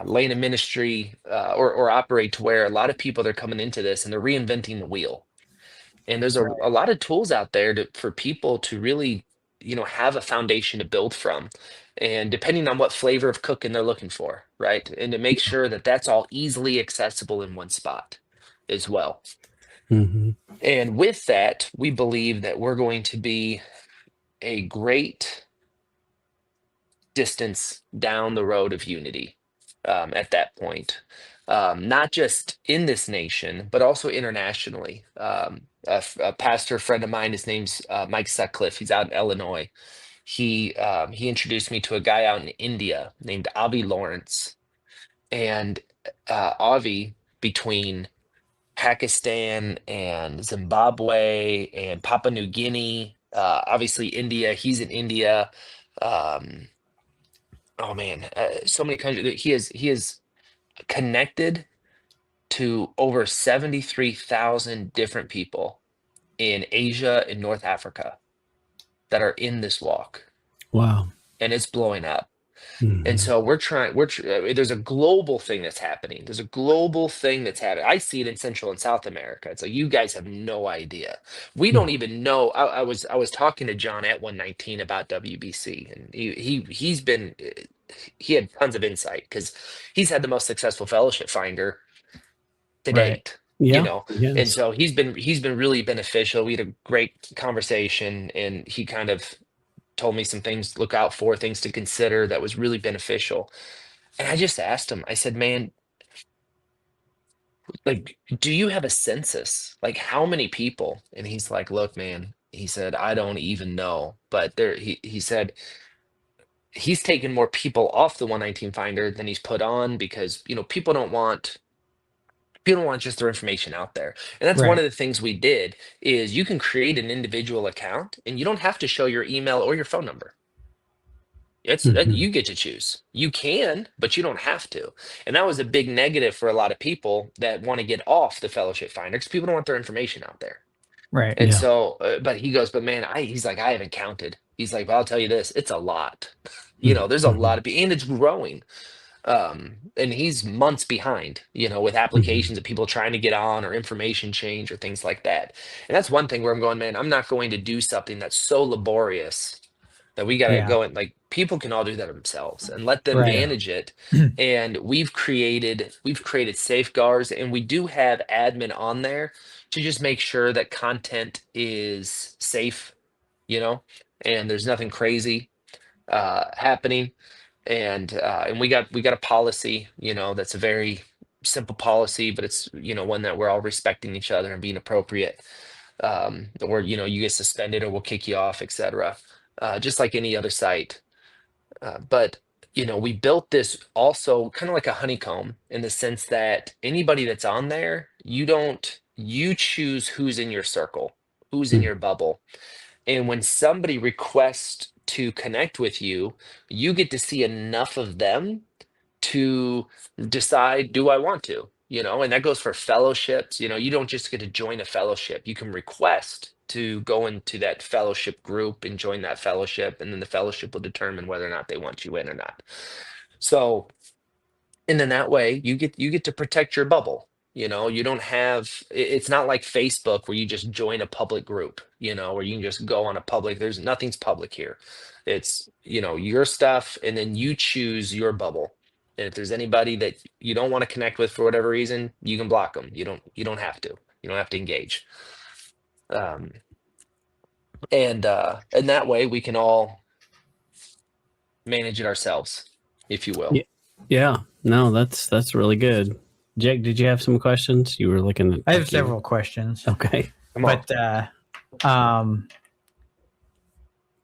lane of ministry or operate to where a lot of people, they're coming into this and they're reinventing the wheel. And there's a lot of tools out there for people to really, have a foundation to build from. And depending on what flavor of cooking they're looking for, right? And to make sure that that's all easily accessible in one spot as well. And with that, we believe that we're going to be a great distance down the road of unity at that point, not just in this nation, but also internationally. A pastor friend of mine, his name's Mike Sutcliffe. He's out in Illinois. He introduced me to a guy out in India named Avi Lawrence, and Avi, between Pakistan and Zimbabwe and Papua New Guinea, obviously India. He's in India. Oh man, so many countries. He is connected to over 73,000 different people in Asia and North Africa that are in this walk. Wow. And it's blowing up. And so there's a global thing that's happening. I see it in Central and South America. It's like, you guys have no idea. We don't even know. I was talking to John at 119 about WBC, and he had tons of insight because he's had the most successful fellowship finder to date. Yes. And so he's been really beneficial. We had a great conversation, and he kind of told me some things to look out for, things to consider that was really beneficial. And I just asked him, I said, man, like, do you have a census? Like, how many people? And he's like, look, man, he said, I don't even know. But he said he's taken more people off the 119 Finder than he's put on because, people don't want just their information out there. And that's one Right. of the things we did is you can create an individual account and you don't have to show your email or your phone number. Mhm. You get to choose. You can, but you don't have to. And that was a big negative for a lot of people that want to get off the fellowship finder because people don't want their information out there. Right. And Yeah. so, but he goes, but man, he's like, I haven't counted. He's like, but I'll tell you this, it's a lot. There's a lot Mhm. of people, and it's growing. And he's months behind, with Mhm. applications of people trying to get on or information change or things like that. And that's one thing where I'm going, man, I'm not going to do something that's so laborious that we got to Yeah. go and like people can all do that themselves and let them Right. Yeah. manage it. And we've created safeguards, and we do have admin on there to just make sure that content is safe, you know, and there's nothing crazy happening. And we got a policy, that's a very simple policy, but it's one that we're all respecting each other and being appropriate. Or you get suspended or we'll kick you off, etc. Just like any other site. But we built this also kind of like a honeycomb in the sense that anybody that's on there, you choose who's in your circle, who's in Mm. your bubble. And when somebody requests to connect with you, you get to see enough of them to decide, do I want to? And that goes for fellowships. You don't just get to join a fellowship. You can request to go into that fellowship group and join that fellowship, and then the fellowship will determine whether or not they want you in or not. So, and then that way you get to protect your bubble. You don't have it's not like Facebook where you just join a public group, where you can just go on a public. Nothing's public here. It's your stuff, and then you choose your bubble. And if there's anybody that you don't want to connect with for whatever reason, you can block them. You don't have to. You don't have to engage. um and that way we can all manage it ourselves, if you will. Yeah. Yeah. No, that's really good. Jake, did you have some questions? You were looking at I have like you. several questions, Okay. Come on. but um,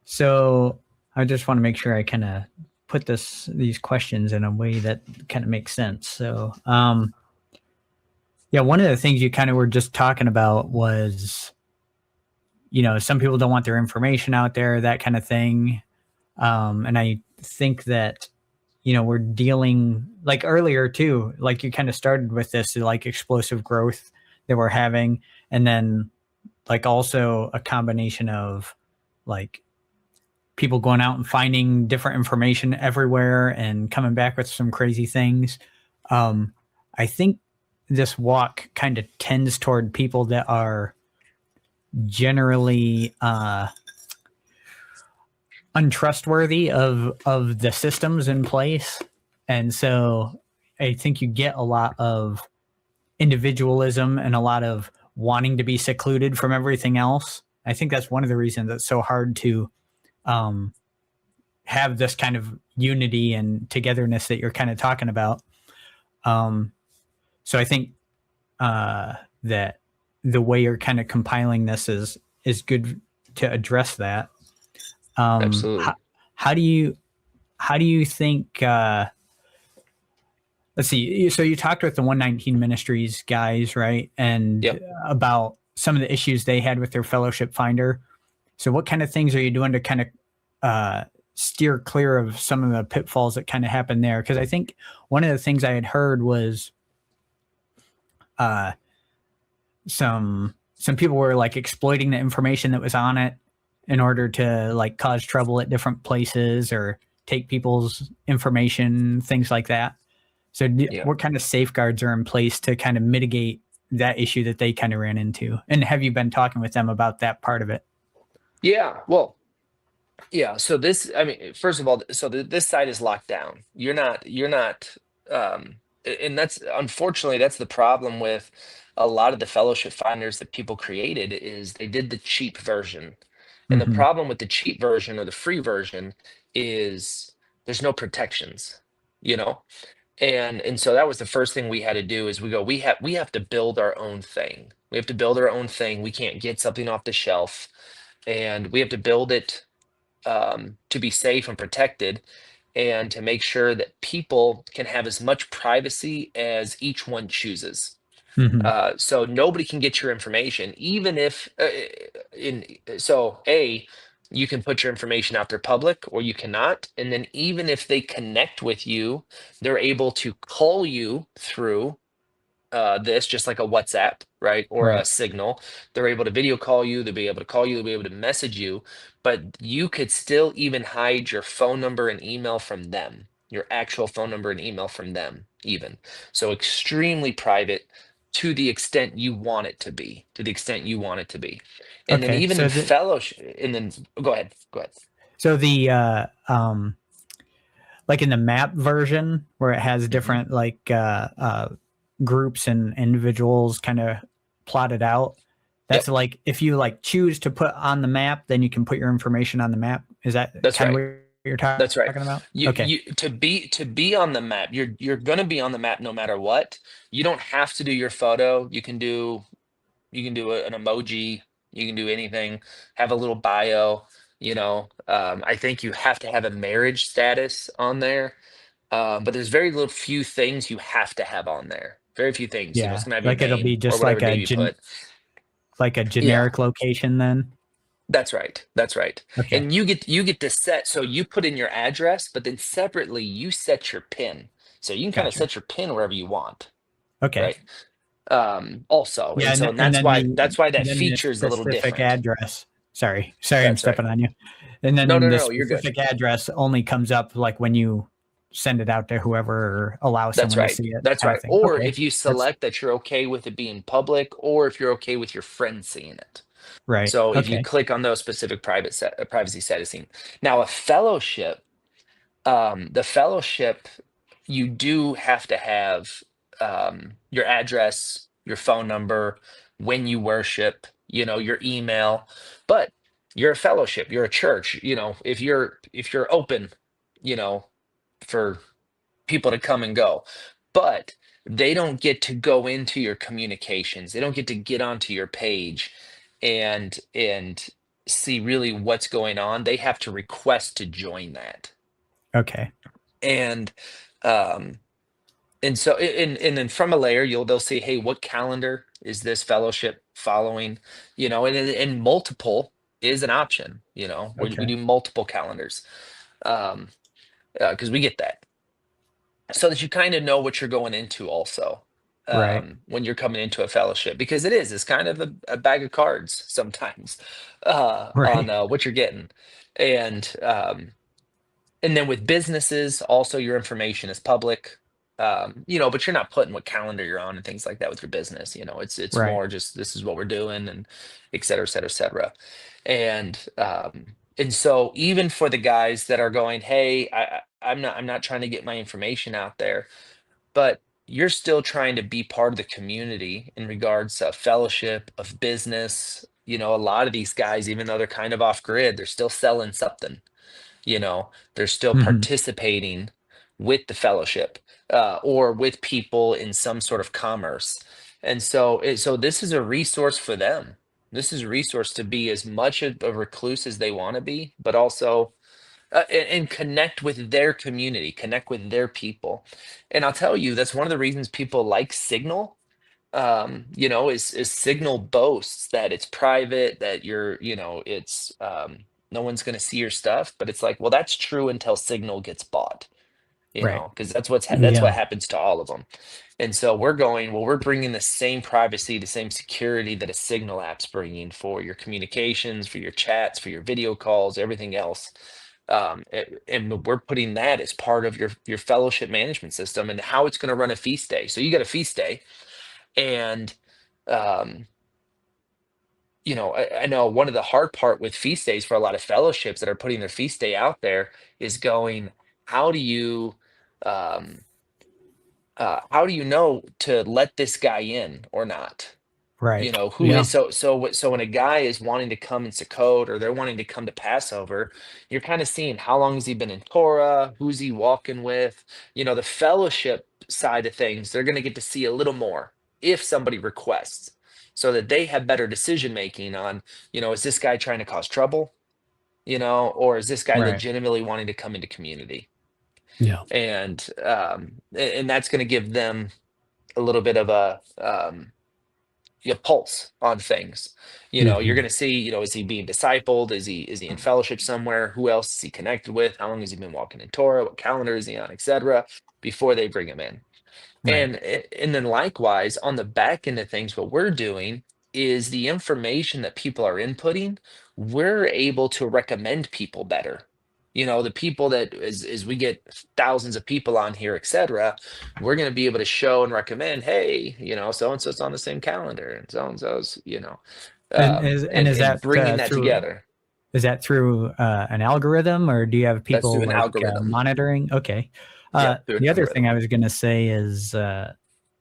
so I just want to make sure I kind of put these questions in a way that kind of makes sense. So, yeah, one of the things you kind of were just talking about was, some people don't want their information out there, that kind of thing. And I think that, we're dealing like earlier too, like you kind of started with this like explosive growth that we're having. And then like also a combination of like people going out and finding different information everywhere and coming back with some crazy things. I think this walk kind of tends toward people that are generally untrustworthy of the systems in place, and so I think you get a lot of individualism and a lot of wanting to be secluded from everything else. I think that's one of the reasons it's so hard to um, have this kind of unity and togetherness that you're kind of talking about. Um, so I think that the way you're kind of compiling this is good to address that. Absolutely. How do you think? Let's see. So you talked with the 119 Ministries guys, right? And Yep. about some of the issues they had with their fellowship finder. So what kind of things are you doing to kind of steer clear of some of the pitfalls that kind of happened there? Because I think one of the things I had heard was some people were like exploiting the information that was on it in order to like cause trouble at different places or take people's information, things like that. So Yeah. what kind of safeguards are in place to kind of mitigate that issue that they kind of ran into? And have you been talking with them about that part of it? Yeah. Well, yeah. So I mean, first of all, so this site is locked down. You're not, and that's unfortunately, that's the problem with a lot of the fellowship finders that people created is they did the cheap version. And the Hmm. problem with the cheap version or the free version is there's no protections, you know? And so that was the first thing we had to do is we have to build our own thing. We have to build our own thing. We can't get something off the shelf, and we have to build it to be safe and protected, and to make sure that people can have as much privacy as each one chooses. Hmm. So nobody can get your information, even if in so a you can put your information out there public or you cannot. And then even if they connect with you, they're able to call you through this, just like a WhatsApp, right? Or a Right. Signal. They're able to video call you, they'll be able to call you, they'll be able to message you, but you could still even hide your phone number and email from them, your actual phone number and email from them, even. So extremely private to the extent you want it to be, to the extent you want it to be. And then Okay. even in fellowship, and then go ahead, go ahead. So the like in the map version where it has Mhm. different groups and individuals kind of plotted out. That's Yep, like if you like choose to put on the map, then you can put your information on the map. Is that that's kind of right. what you're That's right. talking about? You Okay. you to be on the map, you're gonna be on the map no matter what. You don't have to do your photo. You can do an emoji, you can do anything, have a little bio, I think you have to have a marriage status on there. But there's very little few things you have to have on there. Very few things. It's Yeah. gonna have your Like it'll name be or just whatever like name you put. like a Yeah. generic location then. That's right. That's right. Okay. And you get to set, so you put in your address, but then separately you set your PIN. So you can kind of Gotcha. set your PIN wherever you want, Okay. right? Also, Yeah, and so and that's why that then the feature is a little specific different. address. Sorry, I'm That's right. stepping on you. And No, then no, the no, you're good. specific address only comes up like when you send it out to whoever or allow That's someone to right. see it, That's kind of right. thing. Or Okay, if you that's select that you're okay with it being public, or if you're okay with your friends seeing it. right. So if you Okay, click on those specific privacy settings. Now a fellowship, the fellowship, you do have to have your address, your phone number, when you worship, your email. But you're a fellowship, you're a church. If you're open, you know, for people to come and go, but they don't get to go into your communications. They don't get to get onto your page and see really what's going on. They have to request to join that. okay, And um and then from a layer they'll say, hey, what calendar is this fellowship following? And multiple is an option. We okay. do multiple calendars, um because we get that, so that you kind of know what you're going into also, Right, when you're coming into a fellowship, because it's kind of a bag of cards sometimes, on right, what you're getting. And um, and then with businesses, also your information is public. But you're not putting what calendar you're on and things like that with your business. It's right. more just, this is what we're doing, and et cetera, et cetera, et cetera. And so even for the guys that are going, hey, I'm not trying to get my information out there, but you're still trying to be part of the community in regards to fellowship of business. A lot of these guys, even though they're kind of off grid, they're still selling something. They're still Hmm. participating with the fellowship, or with people in some sort of commerce. And so this is a resource for them. This is a resource to be as much of a recluse as they want to be, but also, and connect with their community, connect with their people. And I'll tell you, that's one of the reasons people like Signal. Is Signal boasts that it's private, that it's, no one's going to see your stuff, but it's like, well, that's true until Signal gets bought, Right. because that's what Yeah. happens to all of them. And so we're going, well, we're bringing the same privacy, the same security that a Signal app's bringing for your communications, for your chats, for your video calls, everything else. And we're putting that as part of your fellowship management system, and how it's going to run a feast day. So you got a feast day, and um, I know one of the hard part with feast days for a lot of fellowships that are putting their feast day out there is going, how do you how do you know to let this guy in or not? Right. You know, who Yeah. is so when a guy is wanting to come in Sukkot or they're wanting to come to Passover, you're kind of seeing how long has he been in Torah, who's he walking with, you know, the fellowship side of things, they're going to get to see a little more if somebody requests, so that they have better decision making on, you know, is this guy trying to cause trouble, you know, or is this guy Right. legitimately wanting to come into community? Yeah. And that's going to give them a little bit of a pulse on things. You know, you're Mhm. going to see, you know, is he being discipled? Is he in fellowship somewhere? Who else is he connected with? How long has he been walking in Torah? What calendar is he on, etc. Before they bring him in. Right. And then likewise on the back end of things, what we're doing is the information that people are inputting, we're able to recommend people better. You know, the people that as we get thousands of people on here, etc., we're going to be able to show and recommend, hey, you know, so and so's on the same calendar, and so-and-so's, you know, And is and that bringing that through? together. Is that through an algorithm, or do you have That's through people an like algorithm. monitoring? Okay. Yep, through an The other thing algorithm. I was going to say is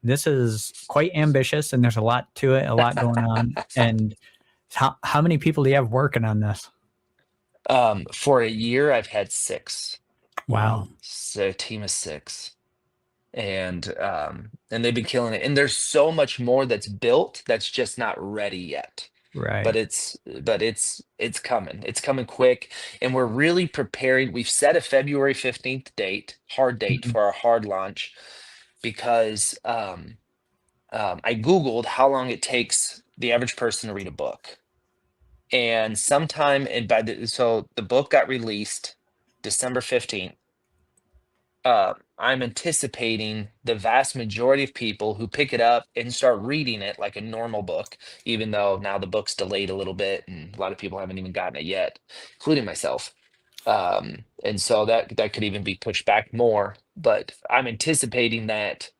this is quite ambitious, and there's a lot to it, a lot going on. And how many people do you have working on this? For a year, I've had 6. Wow. So a team of 6. And they've been killing it. And there's so much more that's built that's just not ready yet. But Right. it's coming. It's coming quick. And we're really preparing. We've set a February 15th date, hard date Mhm. for our hard launch, because I Googled how long it takes the average person to read a book. And sometime and so the book got released December 15th. I'm anticipating the vast majority of people who pick it up and start reading it like a normal book, even though now the book's delayed a little bit and a lot of people haven't even gotten it yet, including myself. And so that could even be pushed back more. But I'm anticipating that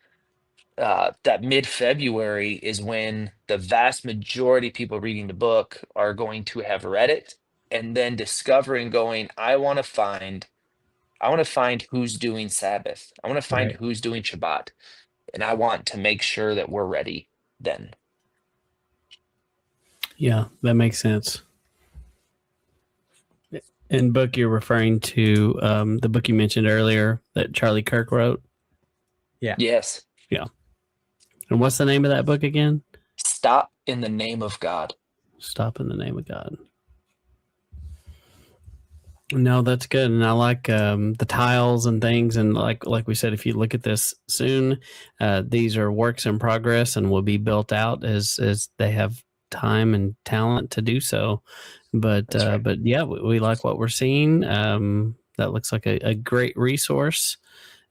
that mid-February is when the vast majority of people reading the book are going to have read it and then discovering, going, I want to find who's doing Sabbath. I want to find Right. who's doing Shabbat. And I want to make sure that we're ready then. Yeah, that makes sense. And book you're referring to the book you mentioned earlier that Charlie Kirk wrote. Yeah. Yes. Yeah. And what's the name of that book again? Stop in the name of God. Stop in the Name of God. No, that's good, and I like the tiles and things. And like we said, if you look at this soon, these are works in progress and will be built out as they have time and talent to do so. But That's right. but yeah, we like what we're seeing. That looks like a great resource.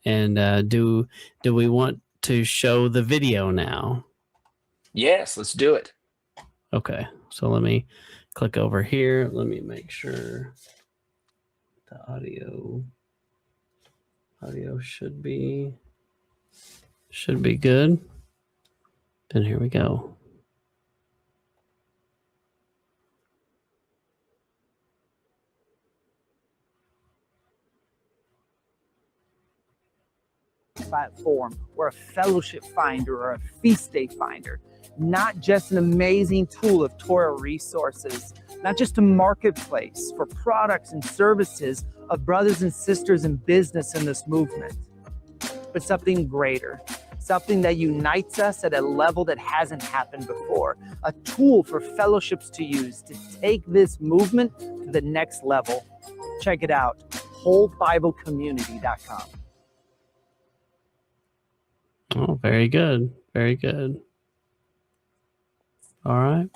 And do we want to show the video now? Yes, let's do it. Okay, so let me click over here. Let me make sure the audio should be good. Then here we go. Platform or a fellowship finder or a feast day finder, not just an amazing tool of Torah resources, not just a marketplace for products and services of brothers and sisters in business in this movement, but something greater, something that unites us at a level that hasn't happened before, a tool for fellowships to use to take this movement to the next level. Check it out, wholebiblecommunity.com. Oh, very good. Very good. All right.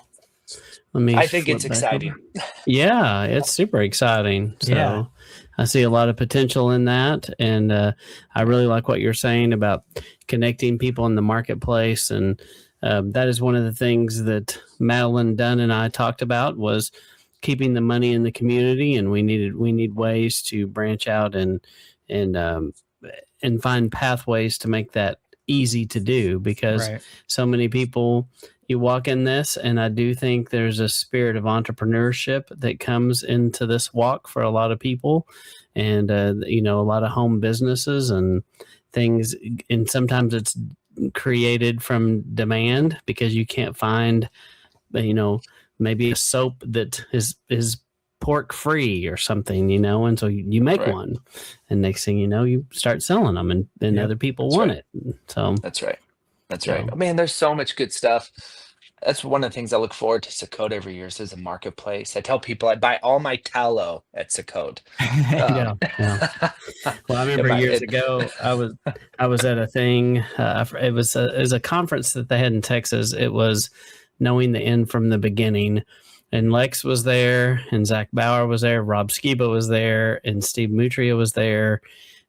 Let me I think flip it's back exciting. over. Yeah, it's super exciting. So Yeah. I see a lot of potential in that. And I really like what you're saying about connecting people in the marketplace. And that is one of the things that Madeline Dunn and I talked about, was keeping the money in the community. And we need ways to branch out and find pathways to make that easy to do, because Right. so many people, you walk in this, and I do think there's a spirit of entrepreneurship that comes into this walk for a lot of people, and a lot of home businesses and things, and sometimes it's created from demand because you can't find, maybe a soap that is pork free or something, and so you make Right. one, and next thing you know, you start selling them, and then Yep. other people That's want right. it. So That's right. That's So- right. Oh, man, there's so much good stuff. That's one of the things I look forward to Sukkot every year. So there's a marketplace. I tell people I buy all my tallow at Sukkot. yeah. Well, I remember years ago, I was at a thing. It was a conference that they had in Texas. It was Knowing the End from the Beginning, and Lex was there, and Zach Bauer was there, Rob Skiba was there, and Steve Mutria was there.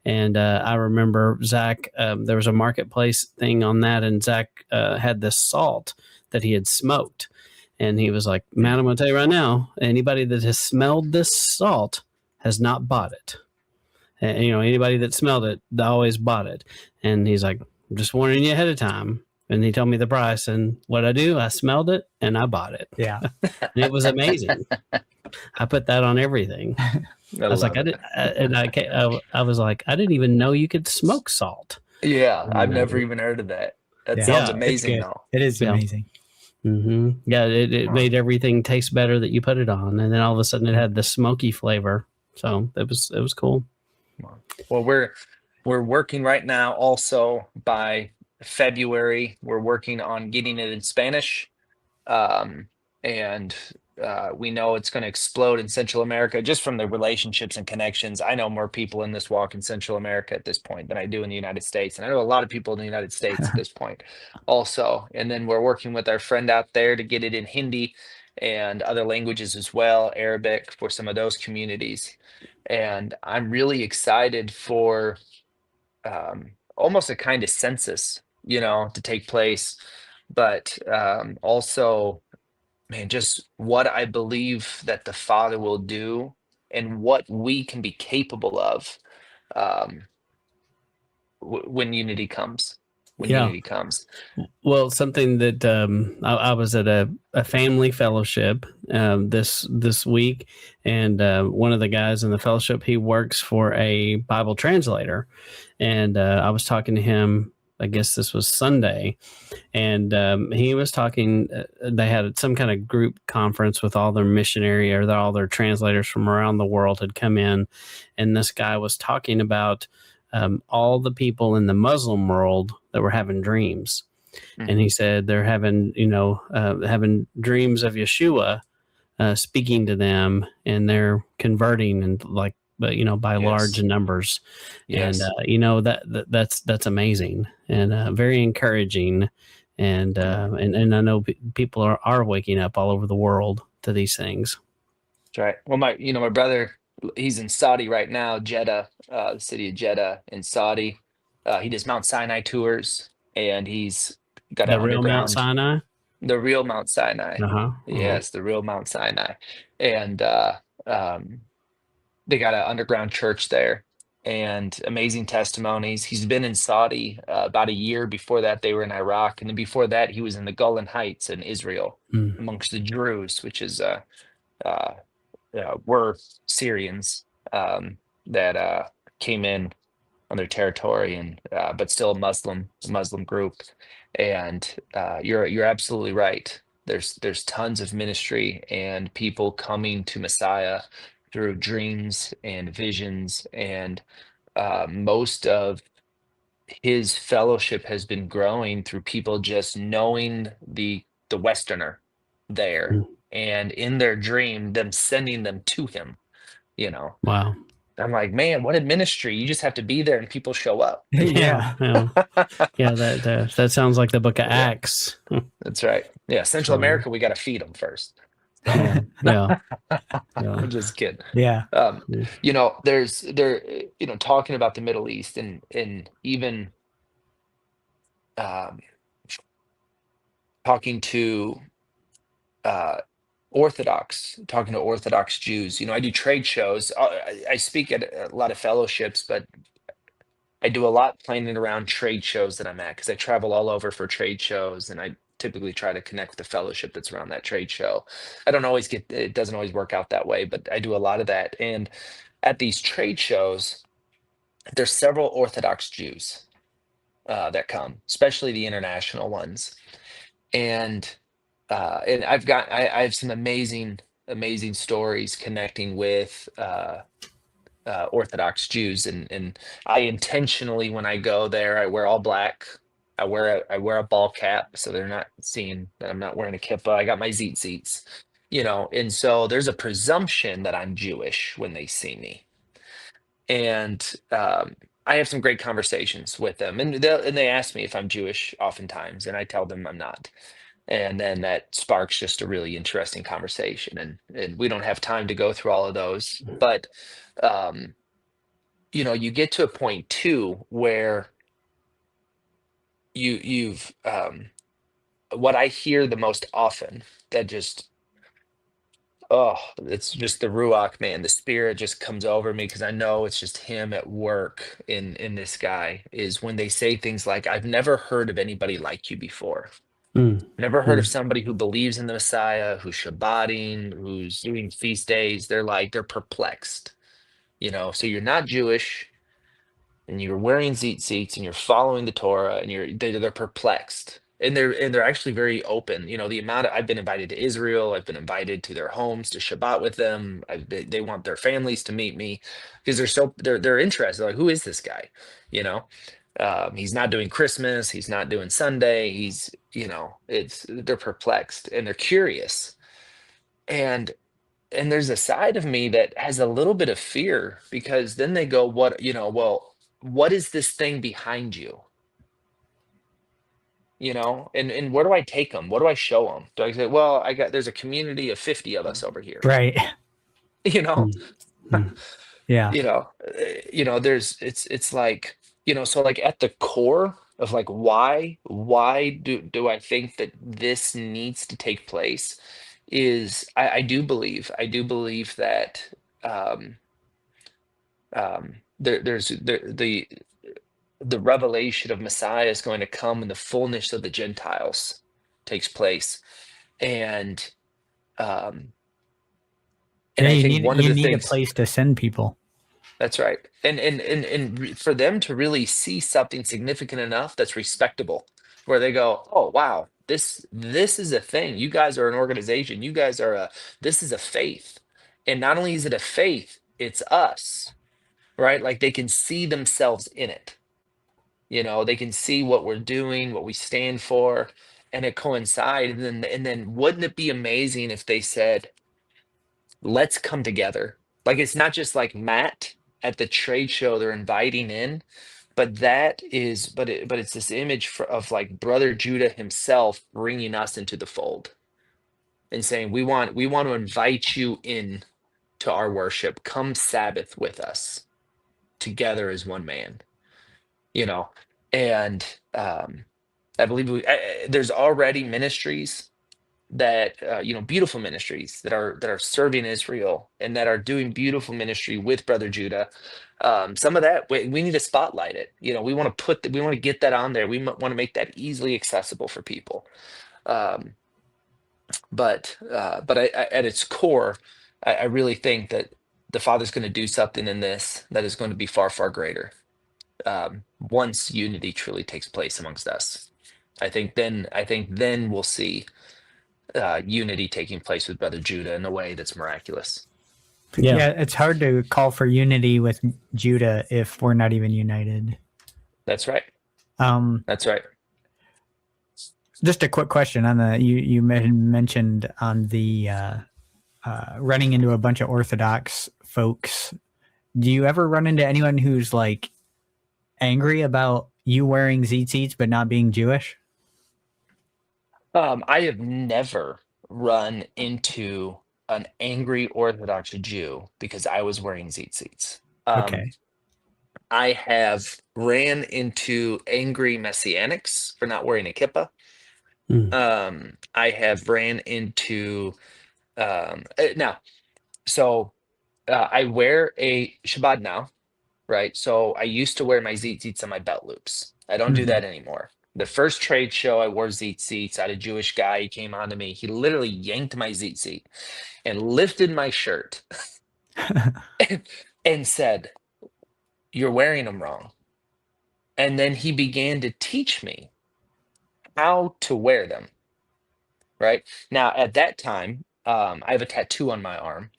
And I remember Zach. There was a marketplace thing on that, and Zach had this salt that he had smoked, and he was like, "Man, I'm going to tell you right now, anybody that has smelled this salt has not bought it." And, anybody that smelled it, they always bought it. And he's like, "I'm just warning you ahead of time." And he told me the price, and what I do, I smelled it and I bought it. Yeah. And it was amazing. I put that on everything. I was like, I was like, I didn't even know you could smoke salt. Yeah, I've And, never even heard of that. That Yeah. sounds Yeah, amazing, It's good. though. It is Yeah. amazing. Yeah, it made everything taste better that you put it on, and then all of a sudden it had the smoky flavor. So it was cool. Well, we're working right now. Also, by February, we're working on getting it in Spanish, and we know it's going to explode in Central America just from the relationships and connections. I know more people in this walk in Central America at this point than I do in the United States, and I know a lot of people in the United States at this point, also. And then we're working with our friend out there to get it in Hindi and other languages as well, Arabic for some of those communities. And I'm really excited for almost a kind of census, to take place, but also, man, just what I believe that the Father will do and what we can be capable of um, when unity comes. When Yeah. unity comes. Well, something that I was at a family fellowship this week, and one of the guys in the fellowship, he works for a Bible translator, and I was talking to him. I guess this was Sunday, and he was talking. They had some kind of group conference with all their missionary or all their translators from around the world had come in, and this guy was talking about all the people in the Muslim world that were having dreams. Mhm. And he said they're having, having dreams of Yeshua speaking to them, and they're converting, and like, but by Yes. large numbers. Yes. And that's amazing and very encouraging. And and I know people are waking up all over the world to these things. That's right. Well, my brother, he's in Saudi right now, Jeddah, the city of Jeddah in Saudi. He does Mount Sinai tours, and he's got The an real Mount underground, Sinai. the real Mount Sinai. Uh-huh. Yes, the real Mount Sinai. And um, they got an underground church there, and amazing testimonies. He's been in Saudi about a year. Before that, they were in Iraq, and then before that, he was in the Golan Heights in Israel Mm. amongst the Druze, which is were Syrians that came in on their territory, and but still a Muslim group. And you're absolutely right. There's tons of ministry and people coming to Messiah through dreams and visions, and most of his fellowship has been growing through people just knowing the Westerner there, Mm. and in their dream, them sending them to him. Wow. I'm like, man, what a ministry! You just have to be there, and people show up. Yeah. Yeah. That sounds like the Book of Yeah. Acts. That's right. Yeah, Central So- America, we got to feed them first. Yeah. Yeah. I'm just kidding. Yeah. Talking about the Middle East and even talking to talking to Orthodox Jews. I do trade shows. I speak at a lot of fellowships, but I do a lot planning around trade shows that I'm at, because I travel all over for trade shows, and I typically try to connect with the fellowship that's around that trade show. It doesn't always work out that way, but I do a lot of that. And at these trade shows, there's several Orthodox Jews, that come, especially the international ones. And I have some amazing stories connecting with Orthodox Jews, and I intentionally, when I go there, I wear all black. I wear a ball cap, so they're not seeing that I'm not wearing a kippah. I got my tzitzits, and so there's a presumption that I'm Jewish when they see me. And I have some great conversations with them, and they ask me if I'm Jewish oftentimes, and I tell them I'm not. And then that sparks just a really interesting conversation, and we don't have time to go through all of those, but um, you get to a point too where you've what I hear the most often that just it's just the ruach, man. The spirit just comes over me because I know it's just him at work in this guy, is when they say things like, I've never heard of anybody like you before. Mm. Never heard of somebody who believes in the Messiah, who's Shabbating, who's doing feast days. They're perplexed, so you're not Jewish, and you're wearing tzitzits, and you're following the Torah, and they're perplexed, and they're actually very open. The amount I've been invited to Israel, I've been invited to their homes to Shabbat with them. They want their families to meet me because they're interested. They're like, who is this guy? He's not doing Christmas, he's not doing Sunday. They're perplexed and they're curious, and there's a side of me that has a little bit of fear, because then they go, what is this thing behind you? And where do I take them? What do I show them? Do I say, well, there's a community of 50 of us over here? Right. you know Yeah. It's like, so like at the core of like, why do I think that this needs to take place is I do believe that the revelation of Messiah is going to come when the fullness of the Gentiles takes place. And Yeah, I you think need one of the a things, place to send people. that's right. And for them to really see something significant enough that's respectable, where they go, oh wow, this is a thing. You guys are an organization. You guys are this is a faith. And not only is it a faith, it's us, right? Like they can see themselves in it. They can see what we're doing, what we stand for, and it coincides. And then wouldn't it be amazing if they said, let's come together? Like it's not just like Matt at the trade show they're inviting in, but it's this image of like brother Judah himself bringing us into the fold and saying, we want to invite you in to our worship. Come Sabbath with us together as one man. And I believe there's already ministries that beautiful ministries that are serving Israel and that are doing beautiful ministry with Brother Judah. Some of that we need to spotlight it. We want to get that on there. We want to make that easily accessible for people. But at its core, I really think that the Father's going to do something in this that is going to be far, far greater. Once unity truly takes place amongst us, I think then we'll see unity taking place with Brother Judah in a way that's miraculous. Yeah, it's hard to call for unity with Judah if we're not even united. That's right. That's right. Just a quick question on the you mentioned on the running into a bunch of Orthodox folks. Do you ever run into anyone who's like angry about you wearing tzitzits but not being Jewish? I have never run into an angry Orthodox Jew because I was wearing tzitzits. Okay. I have ran into angry Messianics for not wearing a kippah. I have ran into now. So I wear a Shabbat now, right? So I used to wear my tzitzits on my belt loops. I don't do that anymore. The first trade show I wore tzitzits. I had a Jewish guy. He came on to me. He literally yanked my tzitzit and lifted my shirt and said, "You're wearing them wrong." And then he began to teach me how to wear them. Right now, at that time, I have a tattoo on my arm,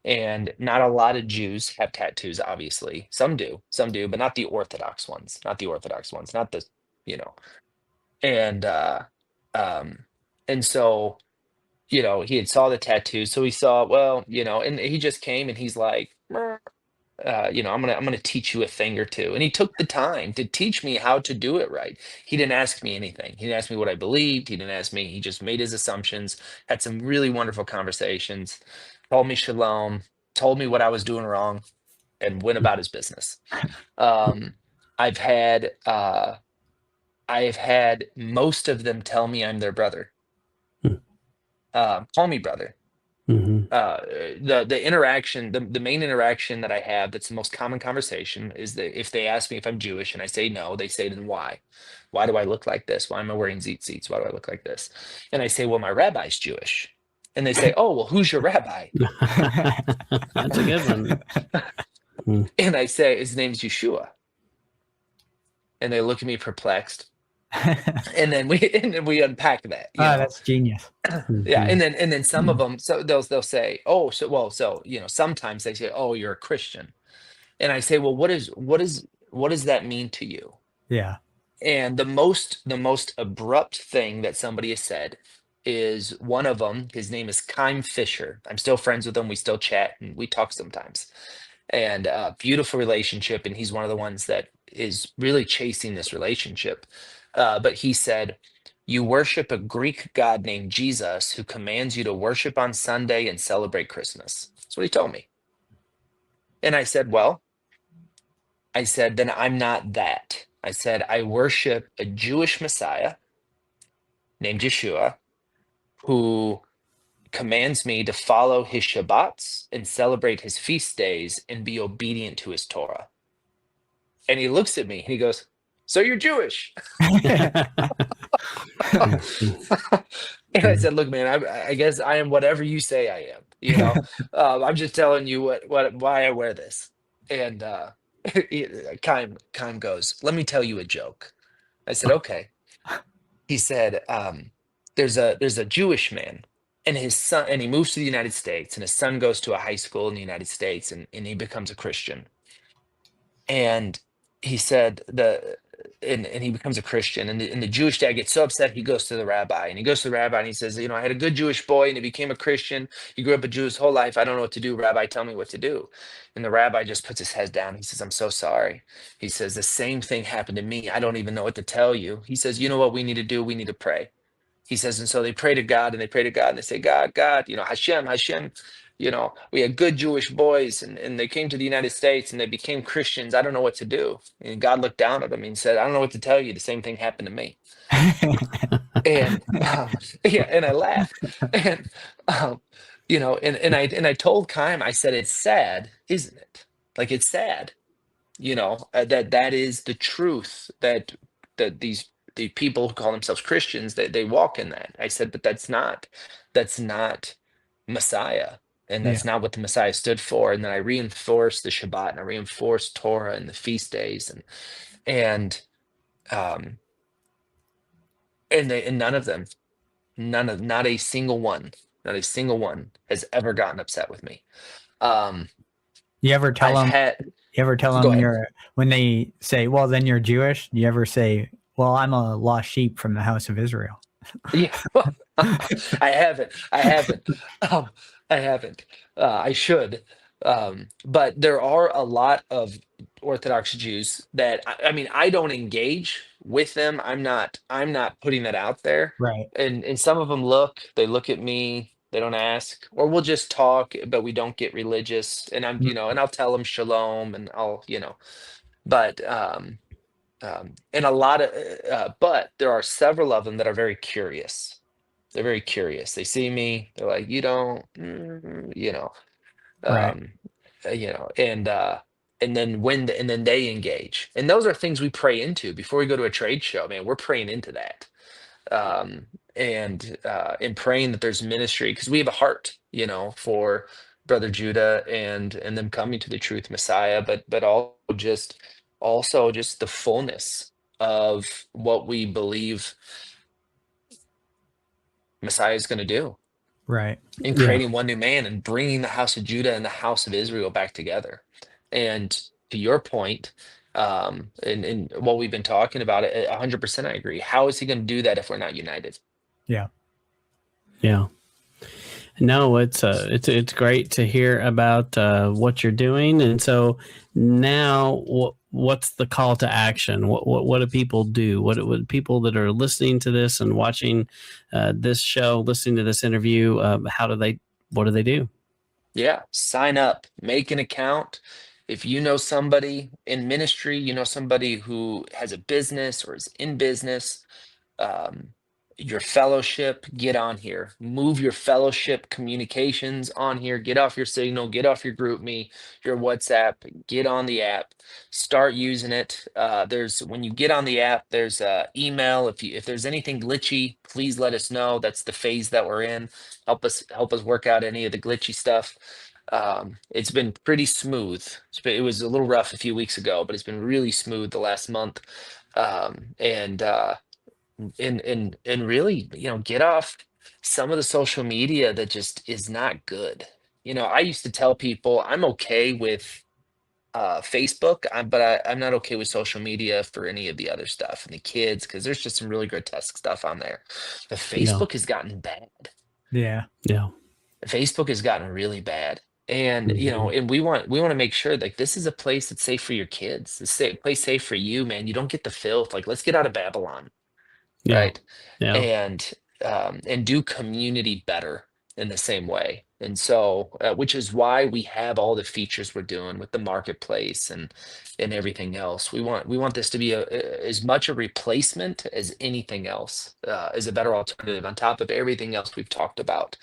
and not a lot of Jews have tattoos. Obviously, some do, but not the Orthodox ones. Not the Orthodox ones. Not the, you know. And um, and so he had saw the tattoo, so he saw, well, and he just came and he's like, I'm gonna teach you a thing or two. And he took the time to teach me how to do it right. He didn't ask me anything. He didn't ask me what I believed. He didn't ask me. He just made his assumptions, had some really wonderful conversations, told me shalom, told me what I was doing wrong, and went about his business. Um, I've had most of them tell me I'm their brother. Call me brother. Mm-hmm. The interaction, the main interaction that I have, that's the most common conversation, is that if they ask me if I'm Jewish and I say no, they say, then why? Why do I look like this? Why am I wearing tzitzits? Why do I look like this? And I say, well, my rabbi's Jewish. And they say, oh, well, who's your rabbi? That's a good one. And I say, his name's Yeshua. And they look at me perplexed. And then we unpack that. That's genius. Yeah, and then some of them, so they'll say, oh, so sometimes they say, oh, you're a Christian, and I say, well, what does that mean to you? Yeah. And the most abrupt thing that somebody has said is, one of them, his name is Kime Fisher. I'm still friends with him. We still chat and we talk sometimes, and beautiful relationship. And he's one of the ones that is really chasing this relationship. But he said, you worship a Greek god named Jesus who commands you to worship on Sunday and celebrate Christmas. That's what he told me. And I said, then I'm not that. I said, I worship a Jewish Messiah named Yeshua who commands me to follow his Shabbats and celebrate his feast days and be obedient to his Torah. And he looks at me and he goes, so you're Jewish? And I said, look, man, I guess I am whatever you say I am. I'm just telling you why I wear this. And Chaim goes, let me tell you a joke. I said, okay. He said, there's a Jewish man and his son, and he moves to the United States, and his son goes to a high school in the United States, and he becomes a Christian. And he said and he becomes a Christian, and the Jewish dad gets so upset, he goes to the rabbi, and he says, I had a good Jewish boy and he became a Christian. He grew up a Jew his whole life. I don't know what to do. Rabbi, tell me what to do. And the rabbi just puts his head down. He says, I'm so sorry. He says, the same thing happened to me. I don't even know what to tell you. He says, you know what we need to do? We need to pray. He says, and so they pray to God, and they say, God, Hashem, we had good Jewish boys, and they came to the United States and they became Christians. I don't know what to do. And God looked down at them and said, I don't know what to tell you. The same thing happened to me. And and I laughed. And and I told Chaim, I said, it's sad, isn't it? Like, it's sad, that is the truth, that the people who call themselves Christians, they walk in that. I said, but that's not Messiah. And that's not what the Messiah stood for. And then I reinforced the Shabbat, and I reinforced Torah and the feast days, and none of them, not a single one has ever gotten upset with me. You ever tell Go them ahead. when they say, well, then you're Jewish? Do you ever say, well, I'm a lost sheep from the house of Israel? Yeah, I haven't. I should. But there are a lot of Orthodox Jews that I don't engage with them. I'm not putting that out there. Right. And some of them they look at me, they don't ask, or we'll just talk, but we don't get religious. And and I'll tell them shalom, and but and a lot of but there are several of them that are very curious. They're very curious. They see me, they're like, you don't, Right. And then they engage, and those are things we pray into before we go to a trade show. Man, we're praying into that, and praying that there's ministry, because we have a heart, for Brother Judah and them coming to the truth Messiah, but also just also just the fullness of what we believe Messiah is going to do Right. in Yeah. creating one new man and bringing the house of Judah and the house of Israel back together. And to your point, and what we've been talking about, 100% I agree. How is he going to do that if we're not united? Yeah. Yeah. No, it's great to hear about what you're doing, and so now what's the call to action? What do people do? What people that are listening to this and watching this show, listening to this interview, what do they do? Yeah, sign up, make an account. If you know somebody in ministry, you know somebody who has a business or is in business, um, your fellowship, get on here. Move your fellowship communications on here. Get off your Signal, get off your GroupMe, your WhatsApp, get on the app. Start using it. There's when you get on the app, there's email. If there's anything glitchy, please let us know. That's the phase that we're in. Help us work out any of the glitchy stuff. It's been pretty smooth. It was a little rough a few weeks ago, but it's been really smooth the last month. And really, get off some of the social media that just is not good. I used to tell people I'm okay with Facebook, but I'm not okay with social media for any of the other stuff and the kids, because there's just some really grotesque stuff on there. But Yeah. Facebook has gotten bad. Yeah. Yeah. Facebook has gotten really bad. And Mhm. and we want to make sure, like, this is a place that's safe for your kids. It's a place safe for you, man. You don't get the filth. Like, let's get out of Babylon. Yeah. Right. Yeah. And do community better in the same way. And so, which is why we have all the features we're doing with the marketplace and everything else. We want this to be as much a replacement as anything else, as a better alternative on top of everything else we've talked about,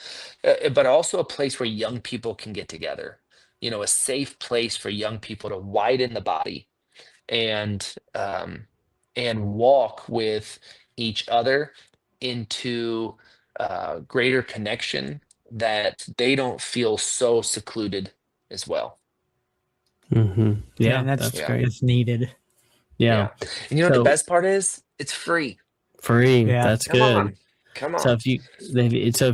but also a place where young people can get together. A safe place for young people to widen the body and walk with each other into greater connection, that they don't feel so secluded as well. Mm-hmm. Yeah, And that's that's Yeah. great. it's needed. Yeah. And what the So best part is? It's free. free. Yeah. That's Come good. on. Come So on. if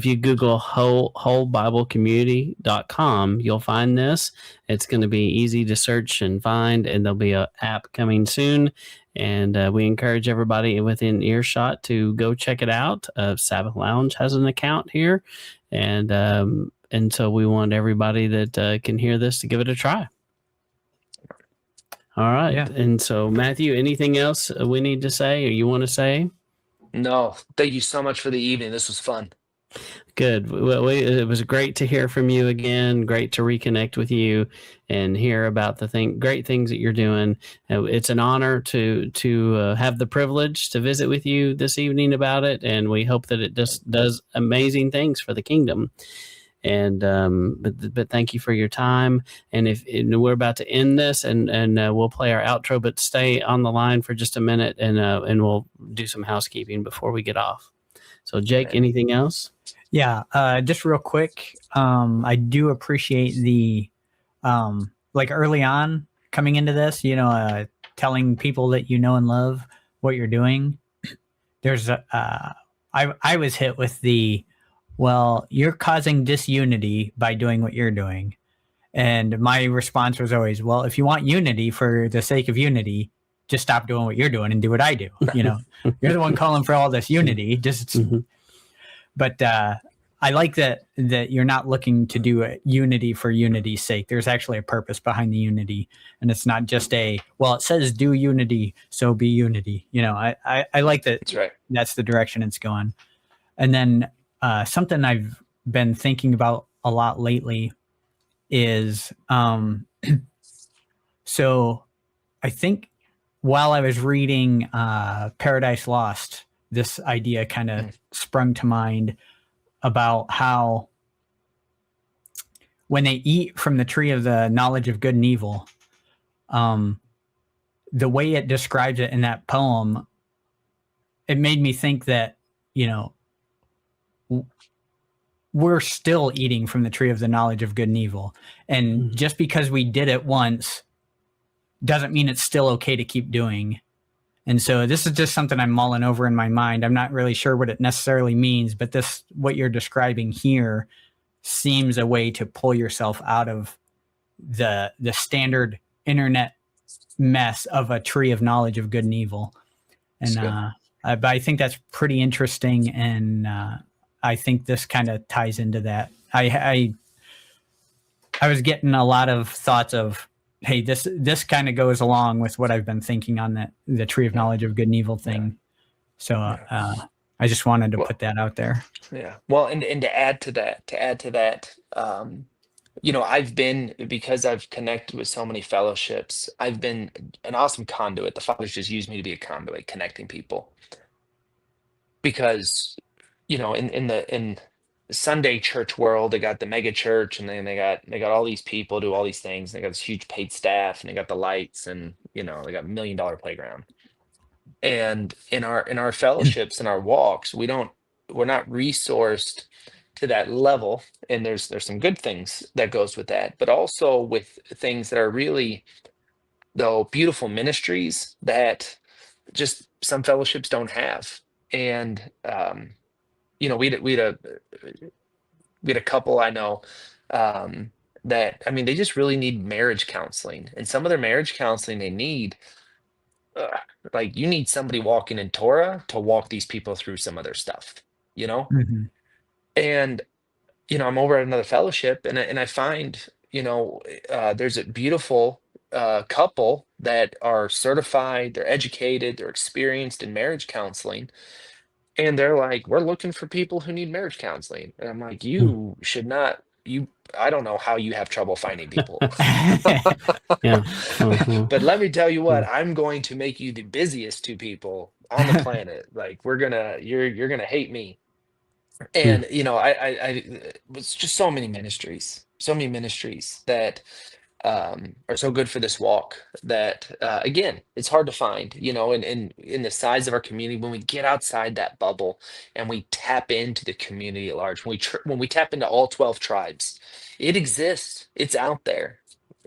you Google wholebiblecommunity.com, you'll find this. It's going to be easy to search and find, and there'll be an app coming soon. And we encourage everybody within earshot to go check it out. Sabbath Lounge has an account here, and so we want everybody that can hear this to give it a try. All right. Yeah. And so, Matthew, anything else we need to say or you want to say? No, thank you so much for the evening. This was fun. Good. Well, it was great to hear from you again. Great to reconnect with you and hear about the great things that you're doing. It's an honor to have the privilege to visit with you this evening about it, and we hope that it just does amazing things for the kingdom. And but thank you for your time. And we're about to end this, and we'll play our outro, but stay on the line for just a minute, and we'll do some housekeeping before we get off. So, Jake, Okay. anything else? Yeah. Just real quick. I do appreciate the, like early on coming into this, telling people that you know and love what you're doing. There's, I was hit with well, you're causing disunity by doing what you're doing. And my response was always, well, if you want unity for the sake of unity, just stop doing what you're doing and do what I do. You're the one calling for all this unity. But I like that you're not looking to do a unity for unity's sake. There's actually a purpose behind the unity, and it's not just it says do unity, so be unity. I like that. That's right. That's the direction it's going. And then something I've been thinking about a lot lately is so I think while I was reading Paradise Lost, this idea kind of sprung to mind about how when they eat from the tree of the knowledge of good and evil, the way it describes it in that poem, it made me think that, we're still eating from the tree of the knowledge of good and evil. And just because we did it once doesn't mean it's still okay to keep doing. And so this is just something I'm mulling over in my mind. I'm not really sure what it necessarily means, but what you're describing here seems a way to pull yourself out of the standard internet mess of a tree of knowledge of good and evil. And but I think that's pretty interesting, and I think this kind of ties into that. I was getting a lot of thoughts of, hey, this kind of goes along with what I've been thinking on the tree of knowledge of good and evil thing. So I just wanted to put that out there. Yeah. Well, and to add to that, because I've connected with so many fellowships, I've been an awesome conduit. The Father's just used me to be a conduit, connecting people. Because, in the Sunday church world, they got the mega church, and then they got all these people do all these things. They got this huge paid staff, and they got the lights, and they got $1 million playground. And in our fellowships and our walks, we're not resourced to that level. And there's some good things that goes with that, but also with things that are really, though, beautiful ministries that just some fellowships don't have. And we had a couple I know that, they just really need marriage counseling, and some of their marriage counseling they need, like, you need somebody walking in Torah to walk these people through some of their stuff, Mm-hmm. and I'm over at another fellowship, and I find there's a beautiful couple that are certified, they're educated, they're experienced in marriage counseling. And they're like, we're looking for people who need marriage counseling. And I'm like, you should not, I don't know how you have trouble finding people. Yeah. But let me tell you what, I'm going to make you the busiest two people on the planet. Like, you're going to hate me. And, I was just so many ministries that are so good for this walk that, again, it's hard to find, and in the size of our community, when we get outside that bubble and we tap into the community at large, when we tap into all 12 tribes, it exists, it's out there.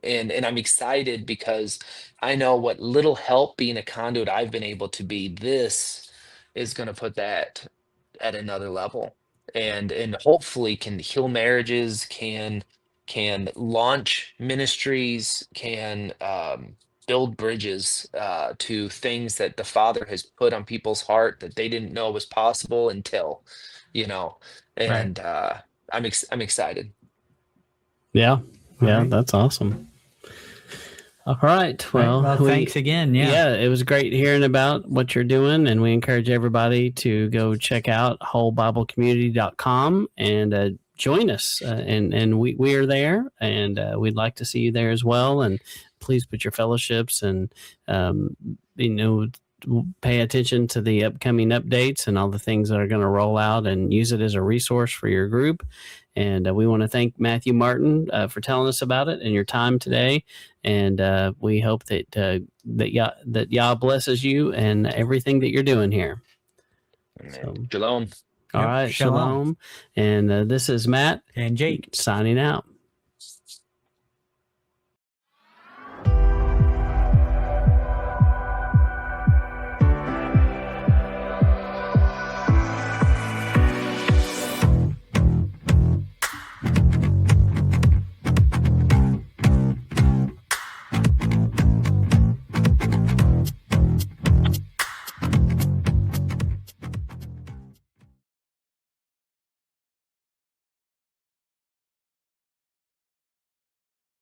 And I'm excited because I know what little help being a conduit I've been able to be. This is going to put that at another level, and hopefully can heal marriages, can launch ministries, can build bridges to things that the Father has put on people's heart that they didn't know was possible until, and I'm excited. Yeah. Yeah. right. That's awesome. All right. Well, Thanks again. Yeah, it was great hearing about what you're doing, and we encourage everybody to go check out wholebiblecommunity.com and join us. And we are there, and we'd like to see you there as well. And please put your fellowships and pay attention to the upcoming updates and all the things that are going to roll out, and use it as a resource for your group. And we want to thank Matthew Martin for telling us about it and your time today. And we hope that Yah blesses you and everything that you're doing here. So, Shalom. all right, shalom. And this is Matt and Jake signing out.